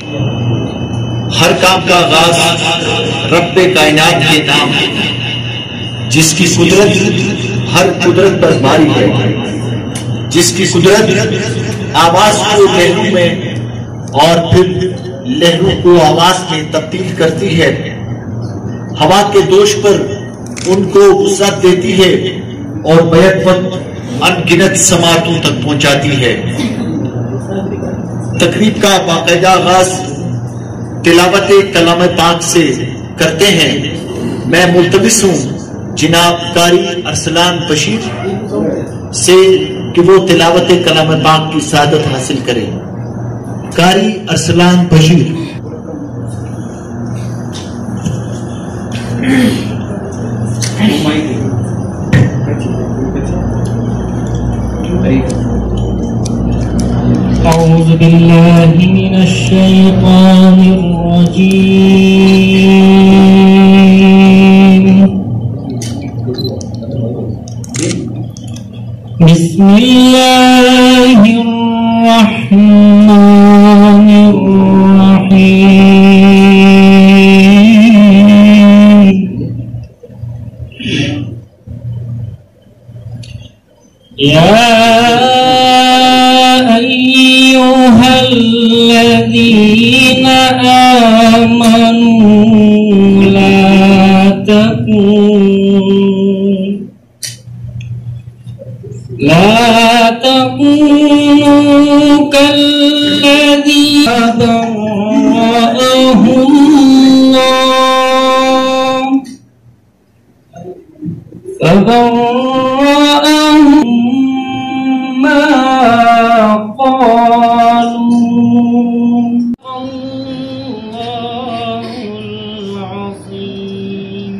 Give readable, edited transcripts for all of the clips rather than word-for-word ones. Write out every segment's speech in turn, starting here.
ہر کام کا آغاز رب کائنات کے نام، جس کی قدرت ہر قدرت پر باری ہے، جس کی قدرت آواز کو لہروں میں اور پھر لہروں کو آواز میں تبدیل کرتی ہے، ہوا کے دوش پر ان کو وسعت دیتی ہے اور بیک وقت ان گنت سماعتوں تک پہنچاتی ہے۔ تقریب کا باقاعدہ آغاز تلاوت کلام پاک سے کرتے ہیں۔ میں ملتمس ہوں جناب قاری ارسلان بشیر سے کہ وہ تلاوت کلام پاک کی سعادت حاصل کریں۔ قاری ارسلان بشیر۔ أعوذ بالله من الشيطان الرجيم بسم الله الرحمن الرحيم يا أيها الذين آمنوا لا تكونوا كالذين برأهم الله فبرأهم ما قالوا الله العظيم۔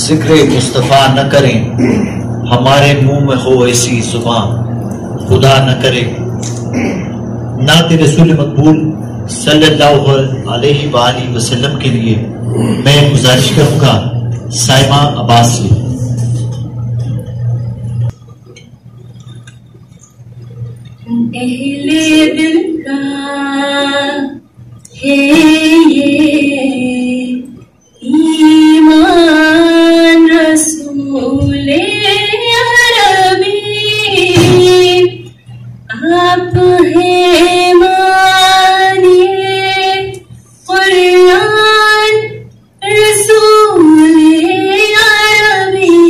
ذکر مصطفیٰ نہ کریں ہمارے منہ میں ہو ایسی زبان، خدا نہ کرے۔ نعت رسول مقبول صلی اللہ علیہ وآلہ وسلم کے لیے میں گزارش کروں گا سائمہ عباس سے۔ اہل دل کا ہے یہ ایمان رسول عربی، آپ ہیں مانیے قرآن رسول عربی،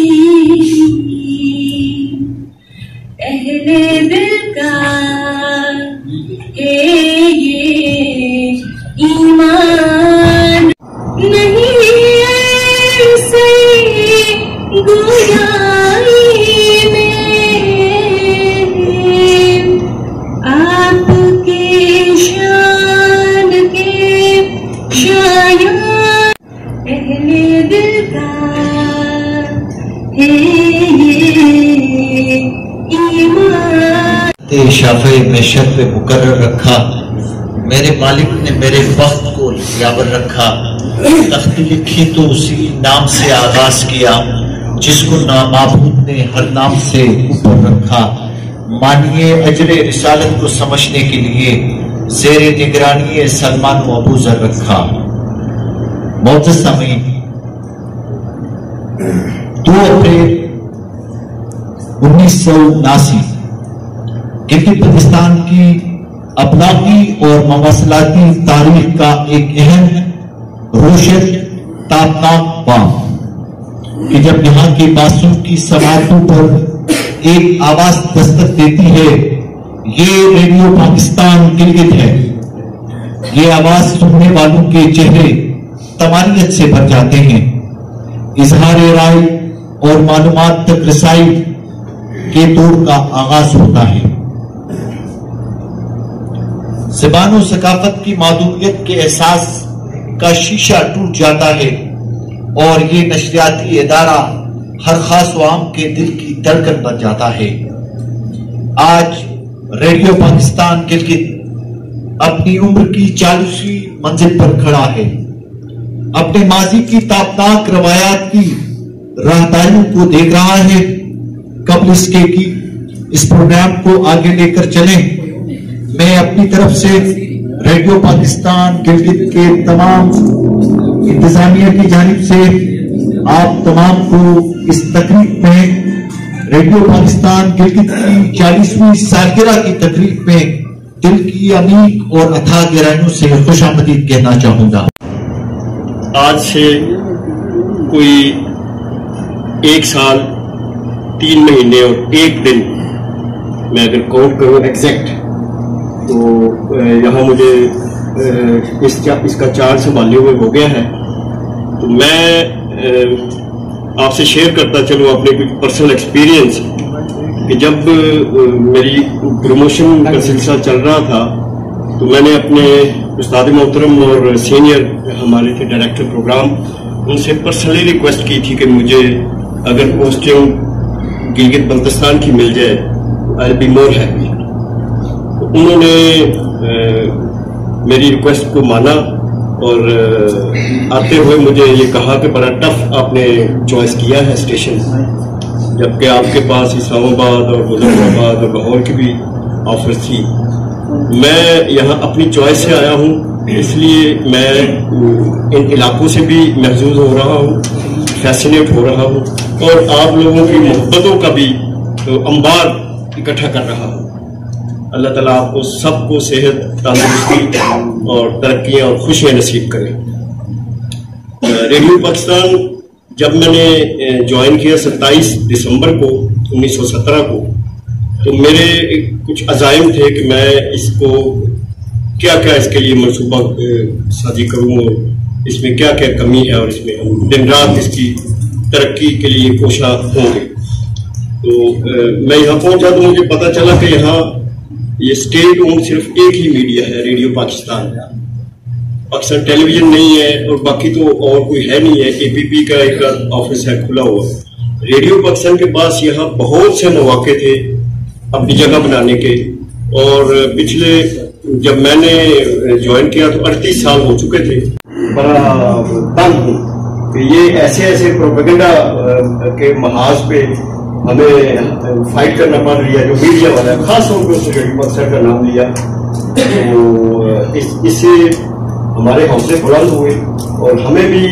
اہل دل کا ہے یہ ایمان، نہیں ایسے گویائی میں آپ کے شان کے شایان، اہل دل کا ہے یہ ایمان۔ شافع معشر پہ مقرر رکھا، میرے مالک نے میرے وقت کو یاور رکھا، تخت لکھی تو اسی نام سے آغاز کیا جس کو معبود نے ہر نام سے اوپر رکھا۔ مانیے اجر رسالت کو سمجھنے کے لیے زیر نگرانی سلمان و ابو ذر رکھا۔ معزز سامعین، 2 اپریل 1979 گلگت بلتستان کی ابلاغی اور مواصلاتی تاریخ کا ایک اہم روشن تابناک باب کہ جب یہاں کی معصوم کی سماعتوں پر ایک آواز دستک دیتی ہے، یہ ریڈیو پاکستان گلگت ہے۔ یہ آواز سننے والوں کے چہرے طمانینت سے بھر جاتے ہیں، اظہار رائے اور معلومات تک رسائی کے دور کا آغاز ہوتا ہے۔ زبان و ثقافت کی معدومیت کے احساس کا شیشہ ٹوٹ جاتا ہے اور یہ نشریاتی ادارہ ہر خاص و عام کے دل کی دھڑکن بن جاتا ہے۔ آج ریڈیو پاکستان گلگت اپنی عمر کی 40ویں منزل پر کھڑا ہے، اپنے ماضی کی تابناک روایات کی راہداریوں کو دیکھ رہا ہے۔ قبل اس کے کی اس پروگرام کو آگے لے کر چلیں، میں اپنی طرف سے ریڈیو پاکستان گلگت کے تمام انتظامیہ کی جانب سے آپ تمام کو اس تقریب میں ریڈیو پاکستان گلگت کی 40ویں سالگرہ کی تقریب میں دل کی عمیق اور اتھاہ گہرائیوں سے خوش آمدید کہنا چاہوں گا۔ آج سے کوئی 1 سال 3 مہینے اور 1 دن میں اگر کاؤنٹ کروں ایگزیکٹ تو یہاں مجھے اس کا چارج سنبھالے ہوئے ہو گیا ہے۔ تو میں آپ سے شیئر کرتا چلوں اپنے کچھ پرسنل ایکسپیرینس کہ جب میری پروموشن کا سلسلہ چل رہا تھا تو میں نے اپنے استاد محترم اور سینئر ہمارے تھے ڈائریکٹر پروگرام، ان سے پرسنلی ریکویسٹ کی تھی کہ مجھے اگر پوسٹنگ گلگت بلتستان کی مل جائے آئی بی مور ہیپی۔ انہوں نے میری ریکویسٹ کو مانا اور آتے ہوئے مجھے یہ کہا کہ بڑا ٹف آپ نے چوائس کیا ہے اسٹیشن، جبکہ آپ کے پاس اسلام آباد اور مظفر آباد اور لاہور کی بھی آفر تھی۔ میں یہاں اپنی چوائس سے آیا ہوں، اس لیے میں ان علاقوں سے بھی محظوظ ہو رہا ہوں، فیسینیٹ ہو رہا ہوں اور آپ لوگوں کی محبتوں کا بھی انبار اکٹھا کر رہا ہوں۔ اللہ تعالیٰ آپ کو سب کو صحت، تندرستی اور ترقیاں اور خوشیاں نصیب کرے۔ ریڈیو پاکستان جب میں نے جوائن کیا 27 دسمبر کو 1917 کو، تو میرے کچھ عزائم تھے کہ میں اس کو کیا اس کے لیے منصوبہ سازی کروں اور اس میں کیا کمی ہے اور اس میں ہم دن رات اس کی ترقی کے لیے کوشاں ہوں گے۔ تو میں یہاں پہنچا تو مجھے پتہ چلا کہ یہاں یہ اسٹیٹ اون صرف ایک ہی میڈیا ہے، ریڈیو پاکستان۔ پاکستان ٹیلی ویژن نہیں ہے اور باقی تو اور کوئی ہے نہیں ہے، اے پی پی کا ایک آفس ہے کھلا ہوا۔ ریڈیو پاکستان کے پاس یہاں بہت سے مواقع تھے اپنی جگہ بنانے کے، اور پچھلے جب میں نے جوائن کیا تو 38 سال ہو چکے تھے۔ بڑا تنگ ہوں کہ یہ ایسے پروپیگنڈا کے محاذ پہ ہمیں فائٹ کرنا پڑ رہی ہے جو میڈیا والا ہے، خاص طور پہ اس نے ریڈیو پاکستان کا نام لیا تو اس سے ہمارے حوصلے بلند ہوئے اور ہمیں بھی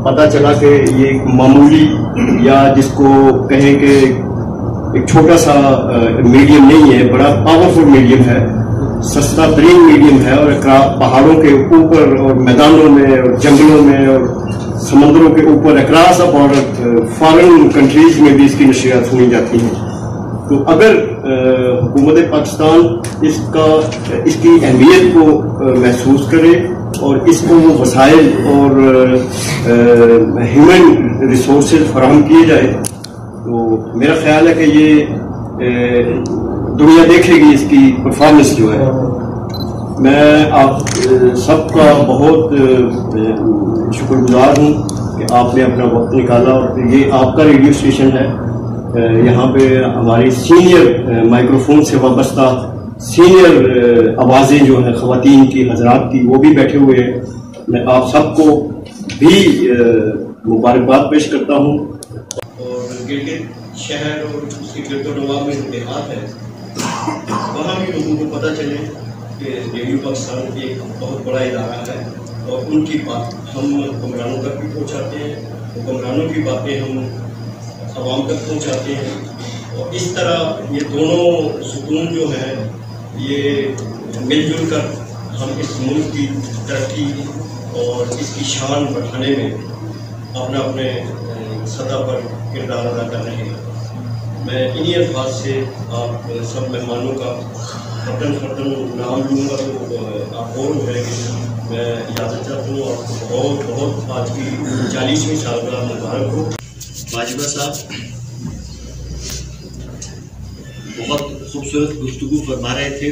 پتہ چلا کہ یہ معمولی یا جس کو کہیں کہ ایک چھوٹا سا میڈیم نہیں ہے، بڑا پاورفل میڈیم ہے، سستا ترین میڈیم ہے، اور پہاڑوں کے اوپر اور میدانوں میں اور جنگلوں میں اور سمندروں کے اوپر اکراس بارڈر فارن کنٹریز میں بھی اس کی نشریات سنی جاتی ہیں۔ تو اگر حکومت پاکستان اس کی اہمیت کو محسوس کرے اور اس کو وہ وسائل اور ہیومن ریسورسز فراہم کیے جائے تو میرا خیال ہے کہ یہ دنیا دیکھے گی اس کی پرفارمنس جو ہے۔ میں آپ سب کا بہت شکر گزار ہوں کہ آپ نے اپنا وقت نکالا اور یہ آپ کا ریڈیو اسٹیشن ہے۔ یہاں پہ ہماری سینئر مائکروفون سے وابستہ سینئر آوازیں جو ہیں خواتین کی، حضرات کی، وہ بھی بیٹھے ہوئے ہیں۔ میں آپ سب کو بھی مبارکباد پیش کرتا ہوں۔ اور گلگت شہر اور اس کے گرد و نواح میں دیہات ہے، وہاں بھی لوگوں کو پتہ چلے کہ ریڈیو پاکستان ایک بہت بڑا ادارہ ہے اور ان کی بات ہم حکمرانوں تک بھی پہنچاتے ہیں، حکمرانوں کی باتیں ہم عوام تک پہنچاتے ہیں، اور اس طرح یہ دونوں ستون جو ہیں یہ مل جل کر ہم اس ملک کی ترقی اور اس کی شان بڑھانے میں اپنے سطح پر کردار ادا کر رہے ہیں۔ میں انہی الفاظ سے آپ سب مہمانوں کا فرداً نام لوں گا تو آپ اور ہو جائیں گے۔ میں اجازت چاہتا ہوں، آپ کو بہت آج کی 40ویں سالگرہ مبارک ہو۔ واجبہ صاحب بہت خوبصورت گفتگو فرما رہے تھے۔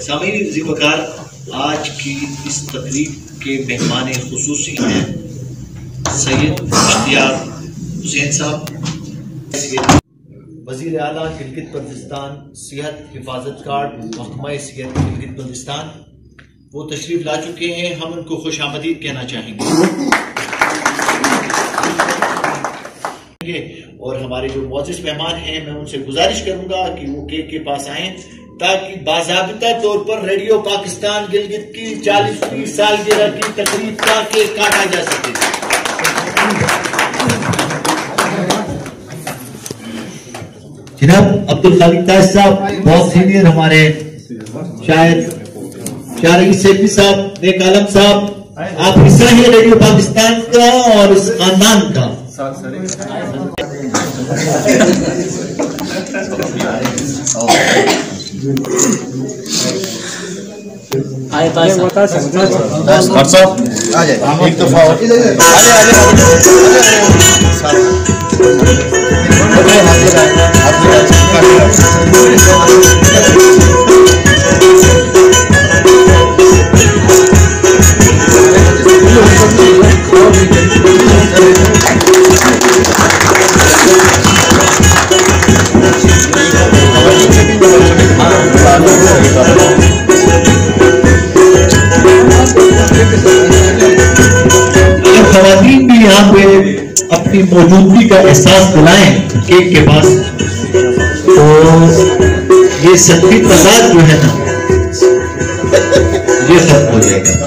سامعین ذی وقار، آج کی اس تقریب کے مہمان خصوصی ہیں سید اشتیاق حسین صاحب، وزیر اعلیٰ گلگت بلتستان، صحت حفاظت کارڈ محکمہ صحت گلگت بلتستان۔ وہ تشریف لا چکے ہیں، ہم ان کو خوش آمدید کہنا چاہیں گے۔ اور ہمارے جو معزز مہمان ہیں، میں ان سے گزارش کروں گا کہ وہ کیک کے پاس آئیں تاکہ باضابطہ طور پر ریڈیو پاکستان گلگت کی 40ویں سالگرہ کی تقریب کا کیک کاٹا جا سکے. جناب عبدالخالق تاج صاحب بہت سینئر ہمارے شاعر شارعی سیفی صاحب، نیک عالم صاحب، آپ حصہ ہیں ریڈیو پاکستان کا اور اس خاندان کا. خواتین بھی یہاں پہ اپنی موجودگی کا احساس دلائیں کیک کے پاس، تو یہ سطحی تضاد جو ہے نا یہ ختم ہو جائے گا.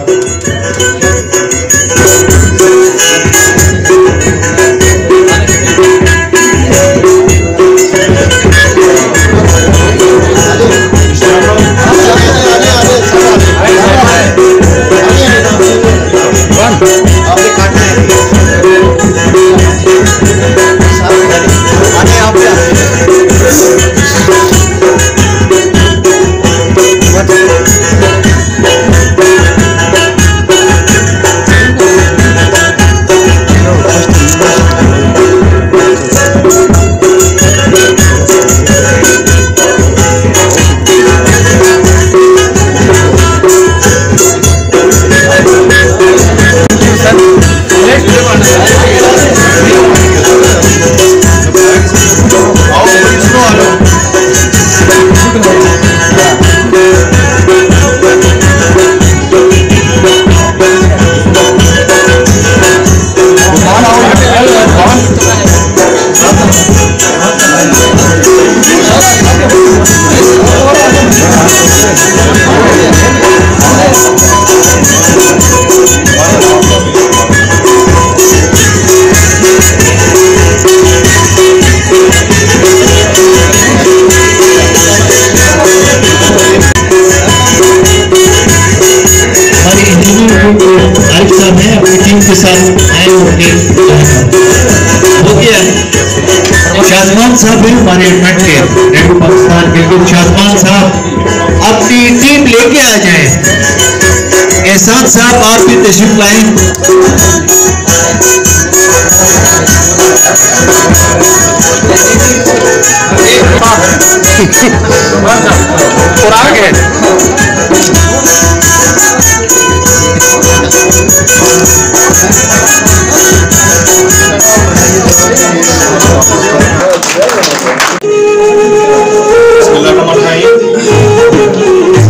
شازمان صاحب بھی ہمارے ایڈمنٹ کے ریڈیو پاکستان کے شازمان صاحب اپنی ٹیم لے کے آ جائیں. احسان صاحب آپ بھی تشریف لائیں.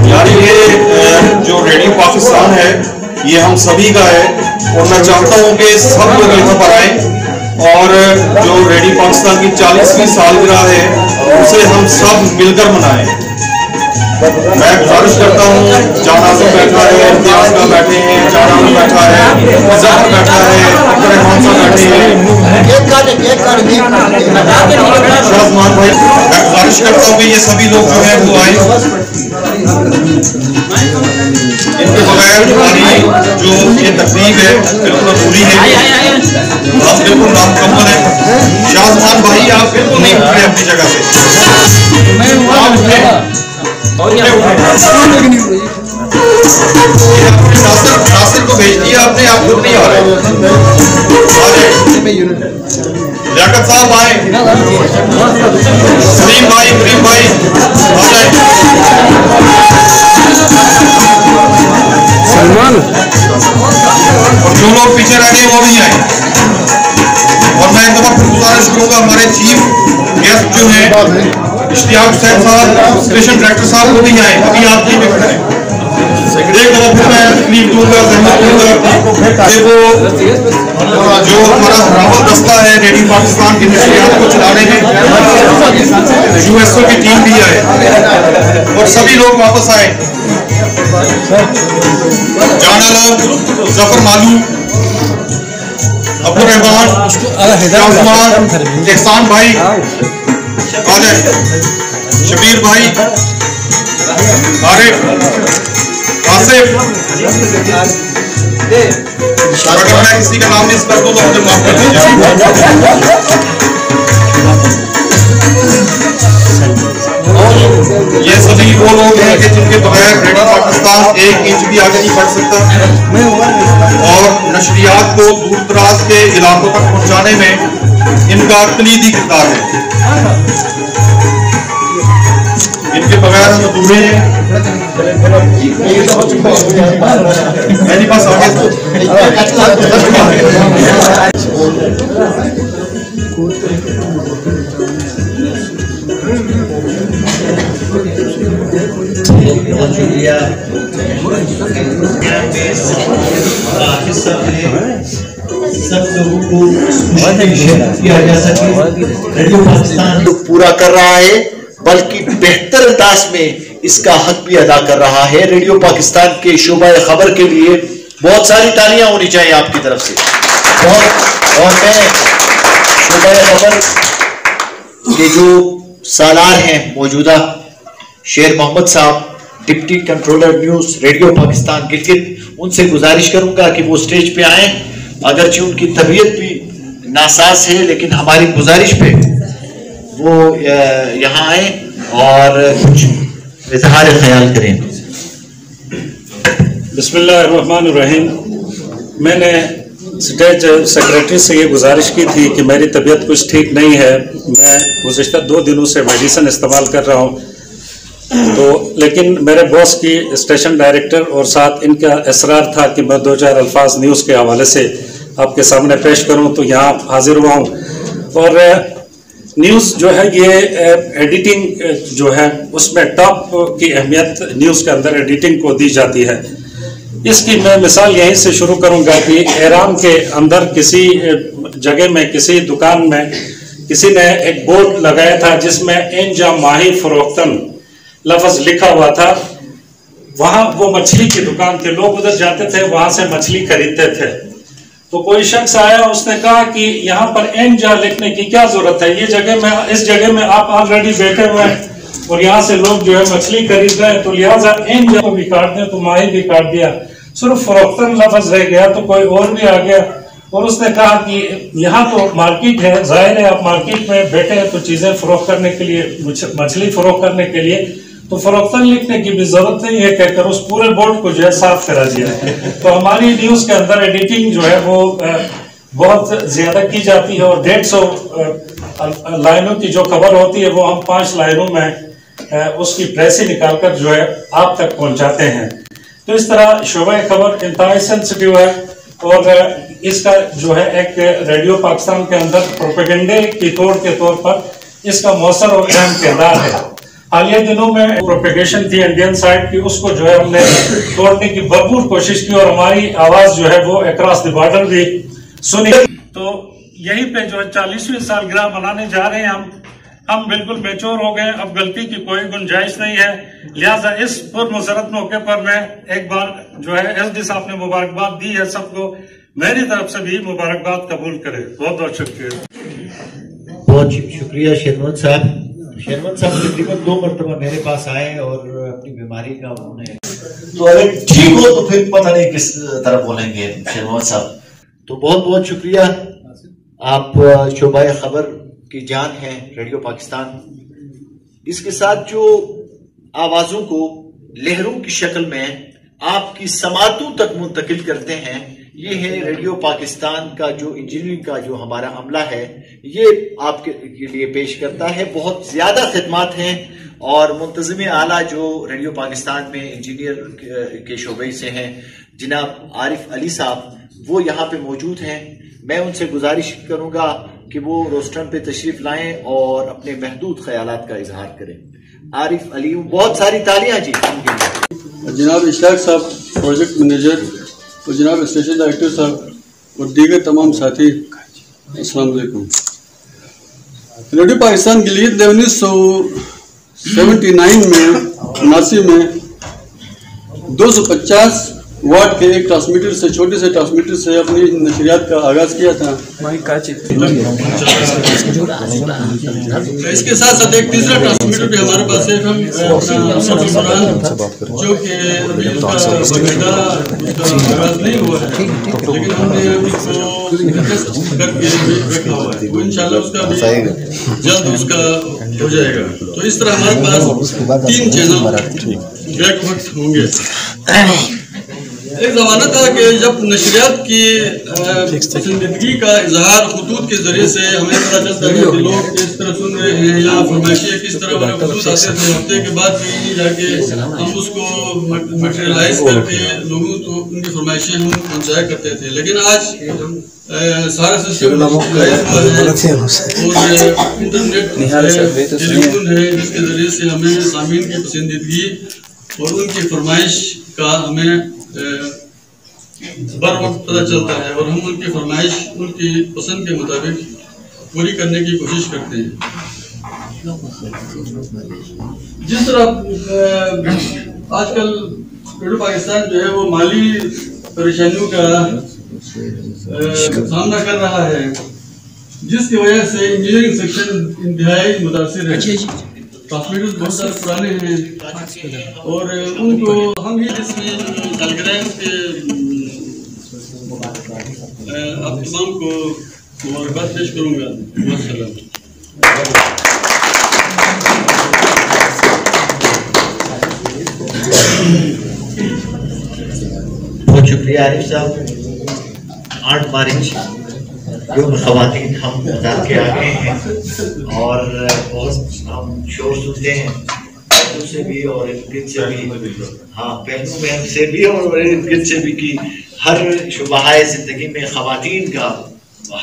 یار یہ جو ریڈیو پاکستان ہے یہ ہم سبھی کا ہے اور میں چاہتا ہوں کہ سب لوگ یہاں پر آئیں اور جو ریڈیو پاکستان کی 40ویں سالگرہ ہے اسے ہم سب مل کر منائیں. میں گزارش کرتا ہوں جان آزم بیٹھا ہے، امتیاز کا بیٹھے ہیں، جان آزم بیٹھا ہے، ظفر بیٹھا ہے، رحمان صاحب بیٹھے ہیں، شازمان بھائی. میں گزارش کرتا ہوں کہ یہ سبھی لوگ جو ہیں وہ آئیں. ان کے بغیر ہماری جو یہ تقریب ہے بالکل ادھوری ہے. آپ بالکل نامکمل ہے. شازمان بھائی آپ بالکل نہیں اٹھ رہے اپنی جگہ سے. ناصر کو بھیج دیا آپ نے، آپ خود نہیں آ رہے. لیاقت صاحب آئے، کریم بھائی آ جائیں. سلمان اور جو لوگ پیچھے رہ گئے وہ بھی آئیں. اور میں ایک دفعہ پھر گزارش کروں گا ہمارے چیف گیسٹ جو ہیں اشتیاق حسین صاحب، اسٹیشن ڈائریکٹر صاحب وہ بھی آئیں. ابھی آپ نہیں بکھ رہے. ایک دفعہ پھر میں تکلیف دوں گا، زحمت دوں گا کہ وہ جو ہمارا راول دستہ ہے ریڈیو پاکستان کی نشریات کو چلانے میں. USA کی ٹیم بھی آئے اور سبھی لوگ واپس آئے. جان عالم, ظفر مالو, عبدالرحمان, احسان بھائی, شبیر بھائی, عارف, آصف. اگر میں کسی کا نام مس کر دوں تو مجھے معاف کر دیجیے. یہ سبھی وہ لوگ ہیں کہ جن کے بغیر ریڈیو پاکستان ایک انچ بھی آگے نہیں بڑھ سکتا اور نشریات کو دور دراز کے علاقوں تک پہنچانے میں ان کا کلیدی کردار ہے. ان کے بغیر ہم ادھورے ہیں. میرے پاس سب لوگوں کو کیا جا سکے. ریڈیو پاکستان پورا کر رہا ہے بلکہ بہتر انداز میں اس کا حق بھی ادا کر رہا ہے. ریڈیو پاکستان کے شعبہ خبر کے لیے بہت ساری تالیاں ہونی چاہیے آپ کی طرف سے. اور میں شعبہ خبر کے جو سالار ہیں موجودہ شیر محمد صاحب, deputy controller news radio Pakistan Gilgit, ان سے گزارش کروں گا کہ وہ سٹیج پہ آئیں. اگرچہ ان کی طبیعت بھی ناساز ہے لیکن ہماری گزارش پہ وہ یہاں آئیں اور کچھ اظہار خیال کریں. بسم اللہ الرحمن الرحیم. میں نے اسٹیج سیکریٹری سے یہ گزارش کی تھی کہ میری طبیعت کچھ ٹھیک نہیں ہے. میں گزشتہ 2 دنوں سے میڈیسن استعمال کر رہا ہوں, تو لیکن میرے باس کی اسٹیشن ڈائریکٹر اور ساتھ ان کا اصرار تھا کہ میں 2-4 الفاظ نیوز کے حوالے سے آپ کے سامنے پیش کروں, تو یہاں حاضر ہوا ہوں. اور نیوز جو ہے یہ ایڈیٹنگ جو ہے اس میں ٹاپ کی اہمیت نیوز کے اندر ایڈیٹنگ کو دی جاتی ہے. اس کی میں مثال یہیں سے شروع کروں گا کہ ایران کے اندر کسی جگہ میں کسی دکان میں کسی نے ایک بورڈ لگایا تھا جس میں اینجا ماہی فروختن لفظ لکھا ہوا تھا. وہاں وہ مچھلی کی دکان تھے, لوگ ادھر جاتے تھے, وہاں سے مچھلی خریدتے تھے. تو کوئی شخص آیا, اس نے کہا کہ یہاں پر اینجا لکھنے کی کیا ضرورت ہے, یہ جگہ میں اس جگہ میں آپ آلریڈی بیٹھے ہوئے ہیں اور یہاں سے لوگ جو ہے مچھلی خرید رہے ہیں, تو لہٰذا اینجا کو بھی کاٹ دیں. تو ماہی بھی کاٹ دیا, صرف فروختن لفظ رہ گیا. تو کوئی اور بھی آ گیا اور اس نے کہا کہ یہاں تو مارکیٹ ہے, ظاہر ہے آپ مارکیٹ میں بیٹھے ہیں تو چیزیں فروخت کرنے کے لیے, مچھلی فروخت کرنے کے لیے, تو فروختن لکھنے کی بھی ضرورت نہیں ہے, کہہ کر اس پورے بورڈ کو جو ہے صاف کرا دیا. تو ہماری نیوز کے اندر ایڈیٹنگ جو ہے وہ بہت زیادہ کی جاتی ہے اور 150 لائنوں کی جو خبر ہوتی ہے وہ ہم 5 لائنوں میں اس کی پریسی نکال کر جو ہے آپ تک پہنچاتے ہیں. تو اس طرح شعبہ خبر انتہائی سینسٹیو ہے اور اس کا جو ہے ایک ریڈیو پاکستان کے اندر پروپیگنڈے کی طور پر اس کا مؤثر اور اہم کردار ہے. حالیہ دنوں میں پروپیگیشن تھی انڈین سائڈ کی, اس کو جو ہے ہم نے توڑنے کی بھرپور کوشش کی اور ہماری آواز جو ہے وہ اکراس دی بارڈر بھی سنی. تو یہیں پہ جو ہے 40ویں سالگرہ منانے جا رہے ہیں ہم بالکل میچور ہو گئے, اب غلطی کی کوئی گنجائش نہیں ہے. لہٰذا اس پرمسرت موقع پر میں ایک بار جو ہے ایس ڈی صاحب نے مبارکباد دی ہے, سب کو میری طرف سے بھی مبارکباد قبول کرے. بہت بہت شکریہ. بہت شکریہ شیرمن صاحب. شیرمن صاحب تقریباً 2 مرتبہ میرے پاس آئے اور اپنی بیماری کا انہوں نے, تو اگر ٹھیک ہو تو پھر پتہ نہیں کس طرح بولیں گے شیرمن صاحب. تو بہت بہت شکریہ. آپ شعبہ خبر کی جان ہیں ریڈیو پاکستان. اس کے ساتھ جو آوازوں کو لہروں کی شکل میں آپ کی سماعتوں تک منتقل کرتے ہیں, یہ ہے ریڈیو پاکستان کا جو انجینئرنگ کا جو ہمارا عملہ ہے, یہ آپ کے لیے پیش کرتا ہے. بہت زیادہ خدمات ہیں اور منتظم اعلیٰ جو ریڈیو پاکستان میں انجینئر کے شعبے سے ہیں جناب عارف علی صاحب, وہ یہاں پہ موجود ہیں. میں ان سے گزارش کروں گا کہ وہ روسٹرن پہ تشریف لائیں اور اپنے محدود خیالات کا اظہار کریں. عارف علی, بہت ساری تالیاں جی. جناب اشتاق صاحب پروجیکٹ مینیجر اور جناب اسٹیشن ڈائریکٹر صاحب اور دیگر تمام ساتھی, अस्सलाम वालेकुम। रेडियो पाकिस्तान गिलगित ने 1979 में 79 में 250 वाट के एक ट्रांसमीटर से, छोटे से ट्रांसमीटर से अपनी नशरियात का आगाज़ किया था। इसके साथ साथ एक तीसरा ट्रांसमीटर भी हमारे पास है, हम जो कि अभी आगाज़ नहीं हुआ है, लेकिन हमने करके रखा हुआ है, वो इंशाल्लाह उसका भी जल्द उसका हो जाएगा। तो इस तरह हमारे पास 3 चैनल बैक वक्त होंगे। एक ज़माना था कि जब नशरियात की पसंदीदगी का इजहार खतूत के ज़रिए से हमें पता चलता है कि लोग किस तरह सुन रहे हैं या फरमाइशें किस तरह वाले खतूत आते थे, हफ्ते के बाद भी जाके हम उसको मटेरियलाइज करके लोगों को उनकी फरमाइशें हम पहुँचाया करते थे। लेकिन आज सारा सिस्टम और इंटरनेट टेलीफोन है, जिसके ज़रिए से हमें सामीन की पसंदीदगी और उनकी फरमाइश का हमें बर वक्त पता चलता है और हम उनकी फरमाइश उनकी पसंद के मुताबिक पूरी करने की कोशिश करते हैं। जिस तरह आजकल रेडियो पाकिस्तान जो है वो माली परेशानियों का सामना कर रहा है, जिसकी वजह से इंजीनियरिंग सेक्शन इंतहाई मुतासिर है। ट्रांसमीटर्स बहुत सारे पुराने हैं और उनको हम ही जिसमें सालगिरह के आप तमाम को मुबारकबाद पेश करूँगा। बहुत शुक्रिया आरिफ साहब। 8 मार्च जो ख़वातीन हम मैदान के आगे हैं और बहुत हम शोर सुनते हैं पहलू से भी और इर्द गिर्द से भी, हाँ पहलू में से भी और इर्द गिर्द से भी कि हर शुबहाए ज़िंदगी में ख़वातीन का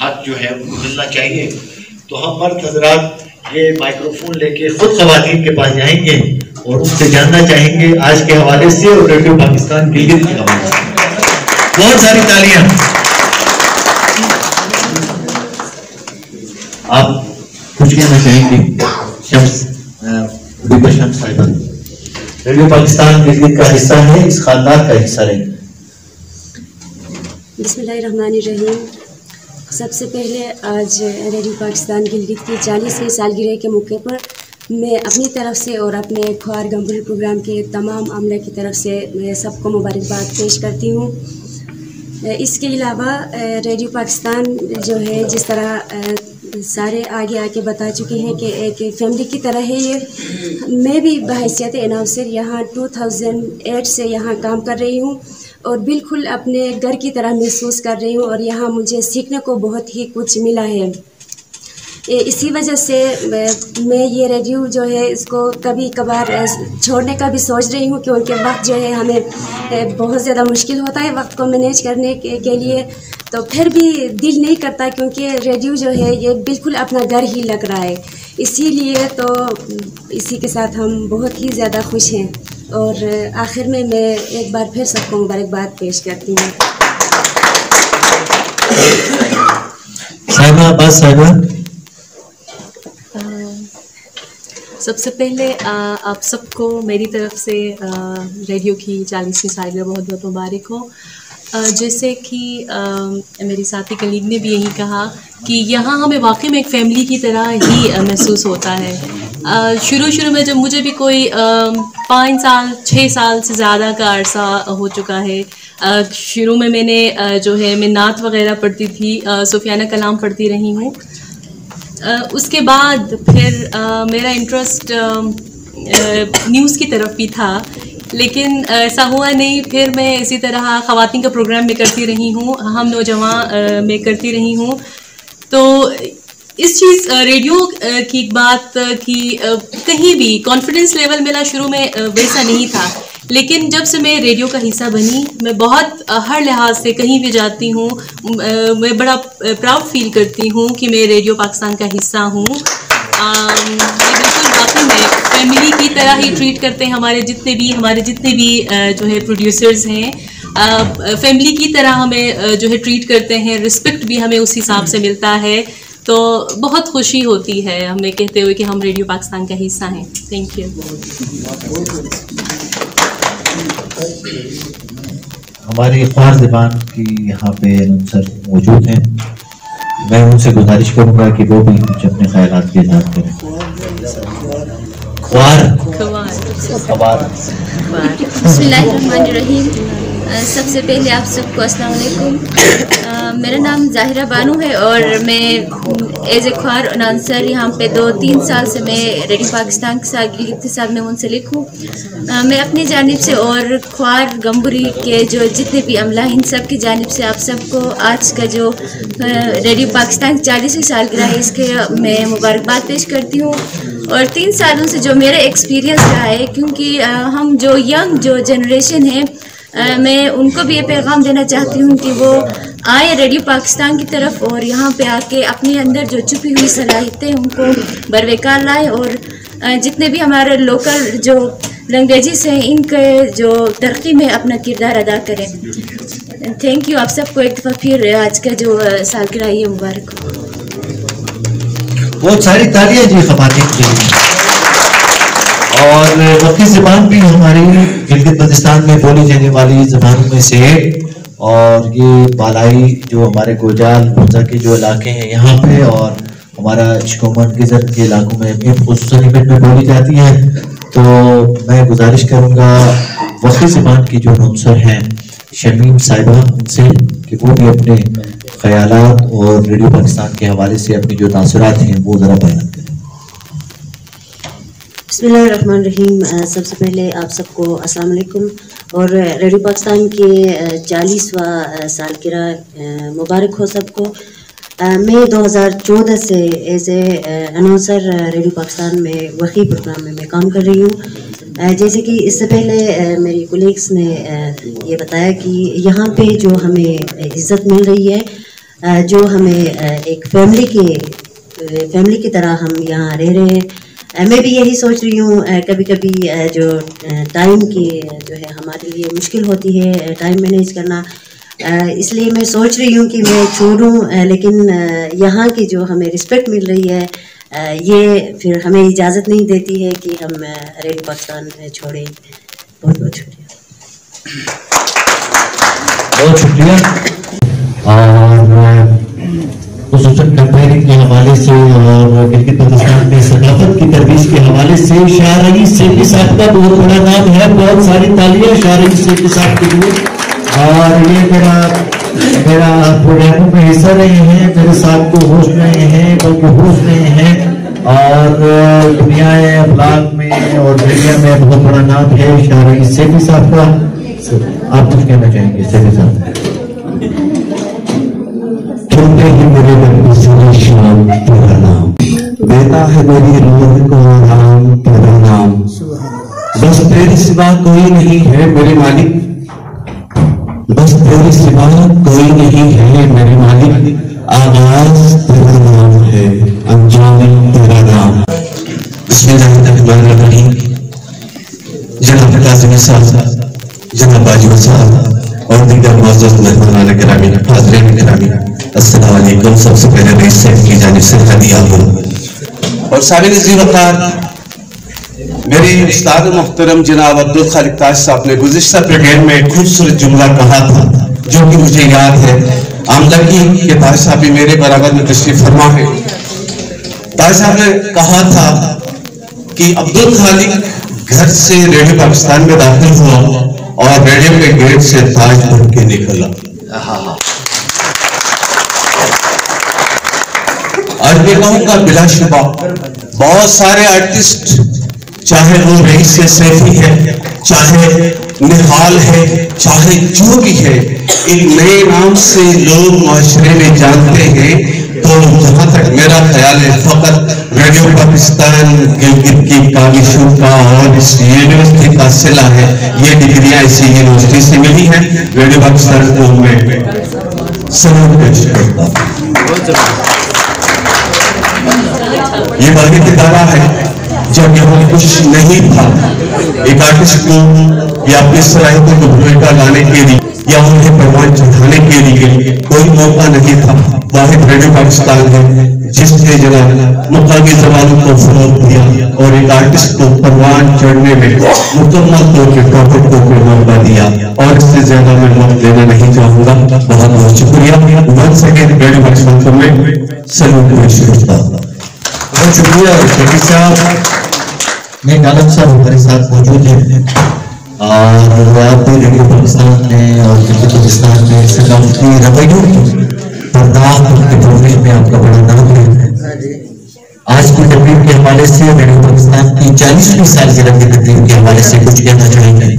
हक जो है उनको मिलना चाहिए। तो हम मर्द हज़रात ये माइक्रोफोन लेके खुद ख़वातीन के पास जाएंगे और उनसे जानना चाहेंगे आज के हवाले से और रेडियो पाकिस्तान गिलगित के हवाले से। बहुत सारी तालियां। आप कुछ कहना चाहेंगे? शम्स साहिबा रेडियो पाकिस्तान गिलगित का हिस्सा है, इस खानदान का हिस्सा रहे। बिस्मिल्लाहिर्रहमानिर्रहीम। सबसे पहले आज रेडियो पाकिस्तान गिलगित की 40वीं सालगिरह के मौके पर मैं अपनी तरफ से और अपने ख्वार गंभीर प्रोग्राम के तमाम अमले की तरफ से मैं सबको मुबारकबाद पेश करती हूँ। इसके अलावा रेडियो पाकिस्तान जो है जिस तरह सारे आगे आके बता चुके हैं कि एक फैमिली की तरह है ये। मैं भी बहैसियत अनाउंसर यहाँ 2008 से यहाँ काम कर रही हूँ और बिल्कुल अपने घर की तरह महसूस कर रही हूँ और यहाँ मुझे सीखने को बहुत ही कुछ मिला है। इसी वजह से मैं ये रेडियो जो है इसको कभी कभार छोड़ने का भी सोच रही हूँ, क्योंकि वक्त जो है हमें बहुत ज़्यादा मुश्किल होता है वक्त को मैनेज करने के लिए। तो फिर भी दिल नहीं करता, क्योंकि रेडियो जो है ये बिल्कुल अपना घर ही लग रहा है। इसीलिए तो इसी के साथ हम बहुत ही ज़्यादा खुश हैं। और आखिर में मैं एक बार फिर सबको मुबारकबाद पेश करती हूँ। सबसे पहले आप सबको मेरी तरफ से रेडियो की 40वीं सालगिरह बहुत बहुत मुबारक हो। जैसे कि मेरी साथी कलीग ने भी यही कहा कि यहाँ हमें वाकई में एक फ़ैमिली की तरह ही महसूस होता है। शुरू में जब मुझे भी कोई 5 साल 6 साल से ज़्यादा का अरसा हो चुका है, शुरू में मैंने जो है मैं नात वग़ैरह पढ़ती थी, सूफियाना कलाम पढ़ती रही हूँ। उसके बाद फिर मेरा इंटरेस्ट न्यूज़ की तरफ भी था, लेकिन ऐसा हुआ नहीं। फिर मैं इसी तरह ख़वातीन का प्रोग्राम में करती रही हूँ, हम नौजवान में करती रही हूँ। तो इस चीज़ रेडियो की एक बात कि कहीं भी कॉन्फिडेंस लेवल मेरा शुरू में वैसा नहीं था, लेकिन जब से मैं रेडियो का हिस्सा बनी मैं बहुत हर लिहाज से कहीं भी जाती हूँ मैं बड़ा प्राउड फील करती हूँ कि मैं रेडियो पाकिस्तान का हिस्सा हूँ। बिल्कुल वाकई में फैमिली की तरह ही ट्रीट करते हैं हमारे जितने भी जो है प्रोड्यूसर्स हैं। फैमिली की तरह हमें जो है ट्रीट करते हैं, रिस्पेक्ट भी हमें उस हिसाब से मिलता है, तो बहुत खुशी होती है हमें कहते हुए कि हम रेडियो पाकिस्तान का हिस्सा हैं। Thank you. हमारे ख्वार ज़बान की यहाँ पे सर मौजूद हैं, मैं उनसे गुजारिश करूँगा कि वो भी कुछ अपने ख्यालात के इज़हार करें। बिस्मिल्लाहिर्रहमानिर्रहीम। सबसे पहले आप सबको अस्सलाम वालेकुम। मेरा नाम ज़ाहिरा बानू है और मैं एज ए ख्वार अनाउंसर यहाँ पे 2-3 साल से मैं रेडियो पाकिस्तान के साथ गिरफ्त के साथ में मुंसलिक हूँ। मैं अपनी जानिब से और ख्वार गम्बुरी के जो जितने भी अमला हैं, इन सब की जानिब से आप सबको आज का जो रेडियो पाकिस्तान की 40वीं सालगिरह है, इसके मैं मुबारकबाद पेश करती हूँ। और 3 सालों से जो मेरा एक्सपीरियंस रहा है, क्योंकि हम जो यंग जो जनरेशन है, मैं उनको भी ये पैगाम देना चाहती हूँ कि वो आए रेडियो पाकिस्तान की तरफ और यहाँ पे आके अपने अंदर जो छुपी हुई सलाहियतें उनको बरवकार लाए और जितने भी हमारे लोकल जो लैंग्वेजेस हैं, इनके जो तरक्की में अपना किरदार अदा करें। Thank you. आप सबको एक दफ़ा फिर आज का जो सालगिरह है मुबारक हो। बहुत सारी तालियां जी खवातीन के लिए। और वक्ती ज़बान भी हमारी गिलगित बल्तिस्तान में बोली जाने वाली ज़बानों में से है, और ये बालाई जो हमारे गोजाल भुंजा के जो इलाके हैं यहाँ पे और हमारा शिकोमन गिजर के इलाकों में खुसूसन इवेंट में बोली जाती है। तो मैं गुजारिश करूँगा वक्ती ज़बान की जो अनाउंसर हैं शमीम साहिबा, उनसे कि वो भी अपने ख्यालात और रेडियो पाकिस्तान के हवाले से अपनी जो तासुरात हैं वो ज़रा बयान करें। बिस्मिल्लाहिर्रहमानिर्रहीम। सबसे पहले आप सबको अस्सलाम वालेकुम और रेडियो पाकिस्तान के 40वां सालगिरह मुबारक हो सबको। मैं 2014 से as a announcer radio Pakistan में वही प्रोग्राम में मैं काम कर रही हूँ। जैसे कि इससे पहले मेरी कोलीग्स ने ये बताया कि यहाँ पे जो हमें इज़्ज़त मिल रही है, जो हमें एक फैमिली की तरह हम यहाँ रह रहे हैं। मैं भी यही सोच रही हूँ, कभी कभी जो टाइम की जो है हमारे लिए मुश्किल होती है टाइम मैनेज करना, इसलिए मैं सोच रही हूँ कि मैं छोड़ूं, लेकिन यहाँ की जो हमें रिस्पेक्ट मिल रही है ये फिर हमें इजाज़त नहीं देती है कि हम रेडियो पाकिस्तान छोड़ें। बहुत बहुत शुक्रिया। बहुत शुक्रिया। और खुसूसन कंपेयरिंग के हवाले से और गिलगित बल्तिस्तान में सकाफत की तरबीज के हवाले से शाहरगी सेठी साहब का बहुत बड़ा नाम है। बहुत सारी तालियां शाहरगी सेठी साहब के लिए। और ये मेरा प्रोग्रामों में हिस्सा रहे हैं, मेरे साथ को होस्ट रहे हैं, बल्कि होस्ट रहे हैं, और दुनिया अफलाक में और मीडिया में बहुत बड़ा नाम है शाहरगी सेठी साहब का। आप कुछ कहना चाहेंगे सेठी साहब? सुनते ही मेरे मन में सुने शाम तेरा नाम, देता है मेरी रूह को आराम तेरा नाम। बस तेरे सिवा कोई नहीं है मेरे मालिक, बस तेरे सिवा कोई नहीं है मेरे मालिक। आगाज तेरा नाम है, अंजाम तेरा नाम। बिस्मिल्लाहिर्रहमानिर्रहीम। जनाब काज़ी साहब, जनाब बाजी साहब और दीगर मौजूद मेहमान गिरामी, हाज़रीन गिरामी, अस्सलाम वालेकुम। सबसे पहले रईस साहब की जानिब से हदिया हो। और साबिक़ ज़ी वक़ार मेरे उस्ताद मोहतरम जनाब अब्दुल खालिक ताज साहब ने गुज़िश्ता ब्रिगेड में एक खूबसूरत जुमला कहा था जो कि मुझे याद है। आमदनी के ताज साहब भी मेरे बराबर में तशरीफ फरमा है। ताज साहब ने कहा था कि अब्दुल खालिक घर से रेडियो पाकिस्तान में दाखिल हुआ और रेडियो के गेट से ताज बन के निकला। आज मैं कहूँगा बिलाशुबा बहुत सारे आर्टिस्ट, चाहे वो रईस सैफी है, चाहे निहाल है, चाहे जो भी है, एक नए नाम से लोग माशरे में जानते हैं। तो जहाँ तक मेरा ख्याल है फकत रेडियो पाकिस्तान गिलगित की काबिशों का और इस यूनिवर्सिटी का सिला है। ये डिग्रियां इसी यूनिवर्सिटी से मिली हैं। रेडियो पाकिस्तान को मैं सलाम पेश करता हूँ। ये वाहिद इदारा है जब यहाँ कुछ नहीं था, एक आर्टिस्ट को या अपनी सलाहियतों को भूमिका लाने के लिए या उन्हें परवान चढ़ाने के लिए कोई मौका नहीं था। वाहिद रेडियो पाकिस्तान है जिसने जनाब मुकामी ज़बानों को फरोग दिया और एक आर्टिस्ट को परवान चढ़ने में मुकम्मल तौर पे टॉपिक को मौका दिया, और इससे ज्यादा मैं वक्त लेना नहीं चाहूंगा। बहुत बहुत शुक्रिया। वंस अगेन रेडियो पाकिस्तान को मैं सैल्यूट पेश करता हूं। बहुत शुक्रिया शकील साहब। मैं आलम साहब हमारे साथ मौजूद हैं और आप भी रेडियो पाकिस्तान में और पाकिस्तान में सकाफती रवैयों की बर्दाश्त के प्रोग्राम में आपका बड़ा नाम है। आज की तकरीब के हवाले से रेडियो पाकिस्तान की 40वीं सालगिरह की तकरीब के हवाले से कुछ कहना चाहेंगे?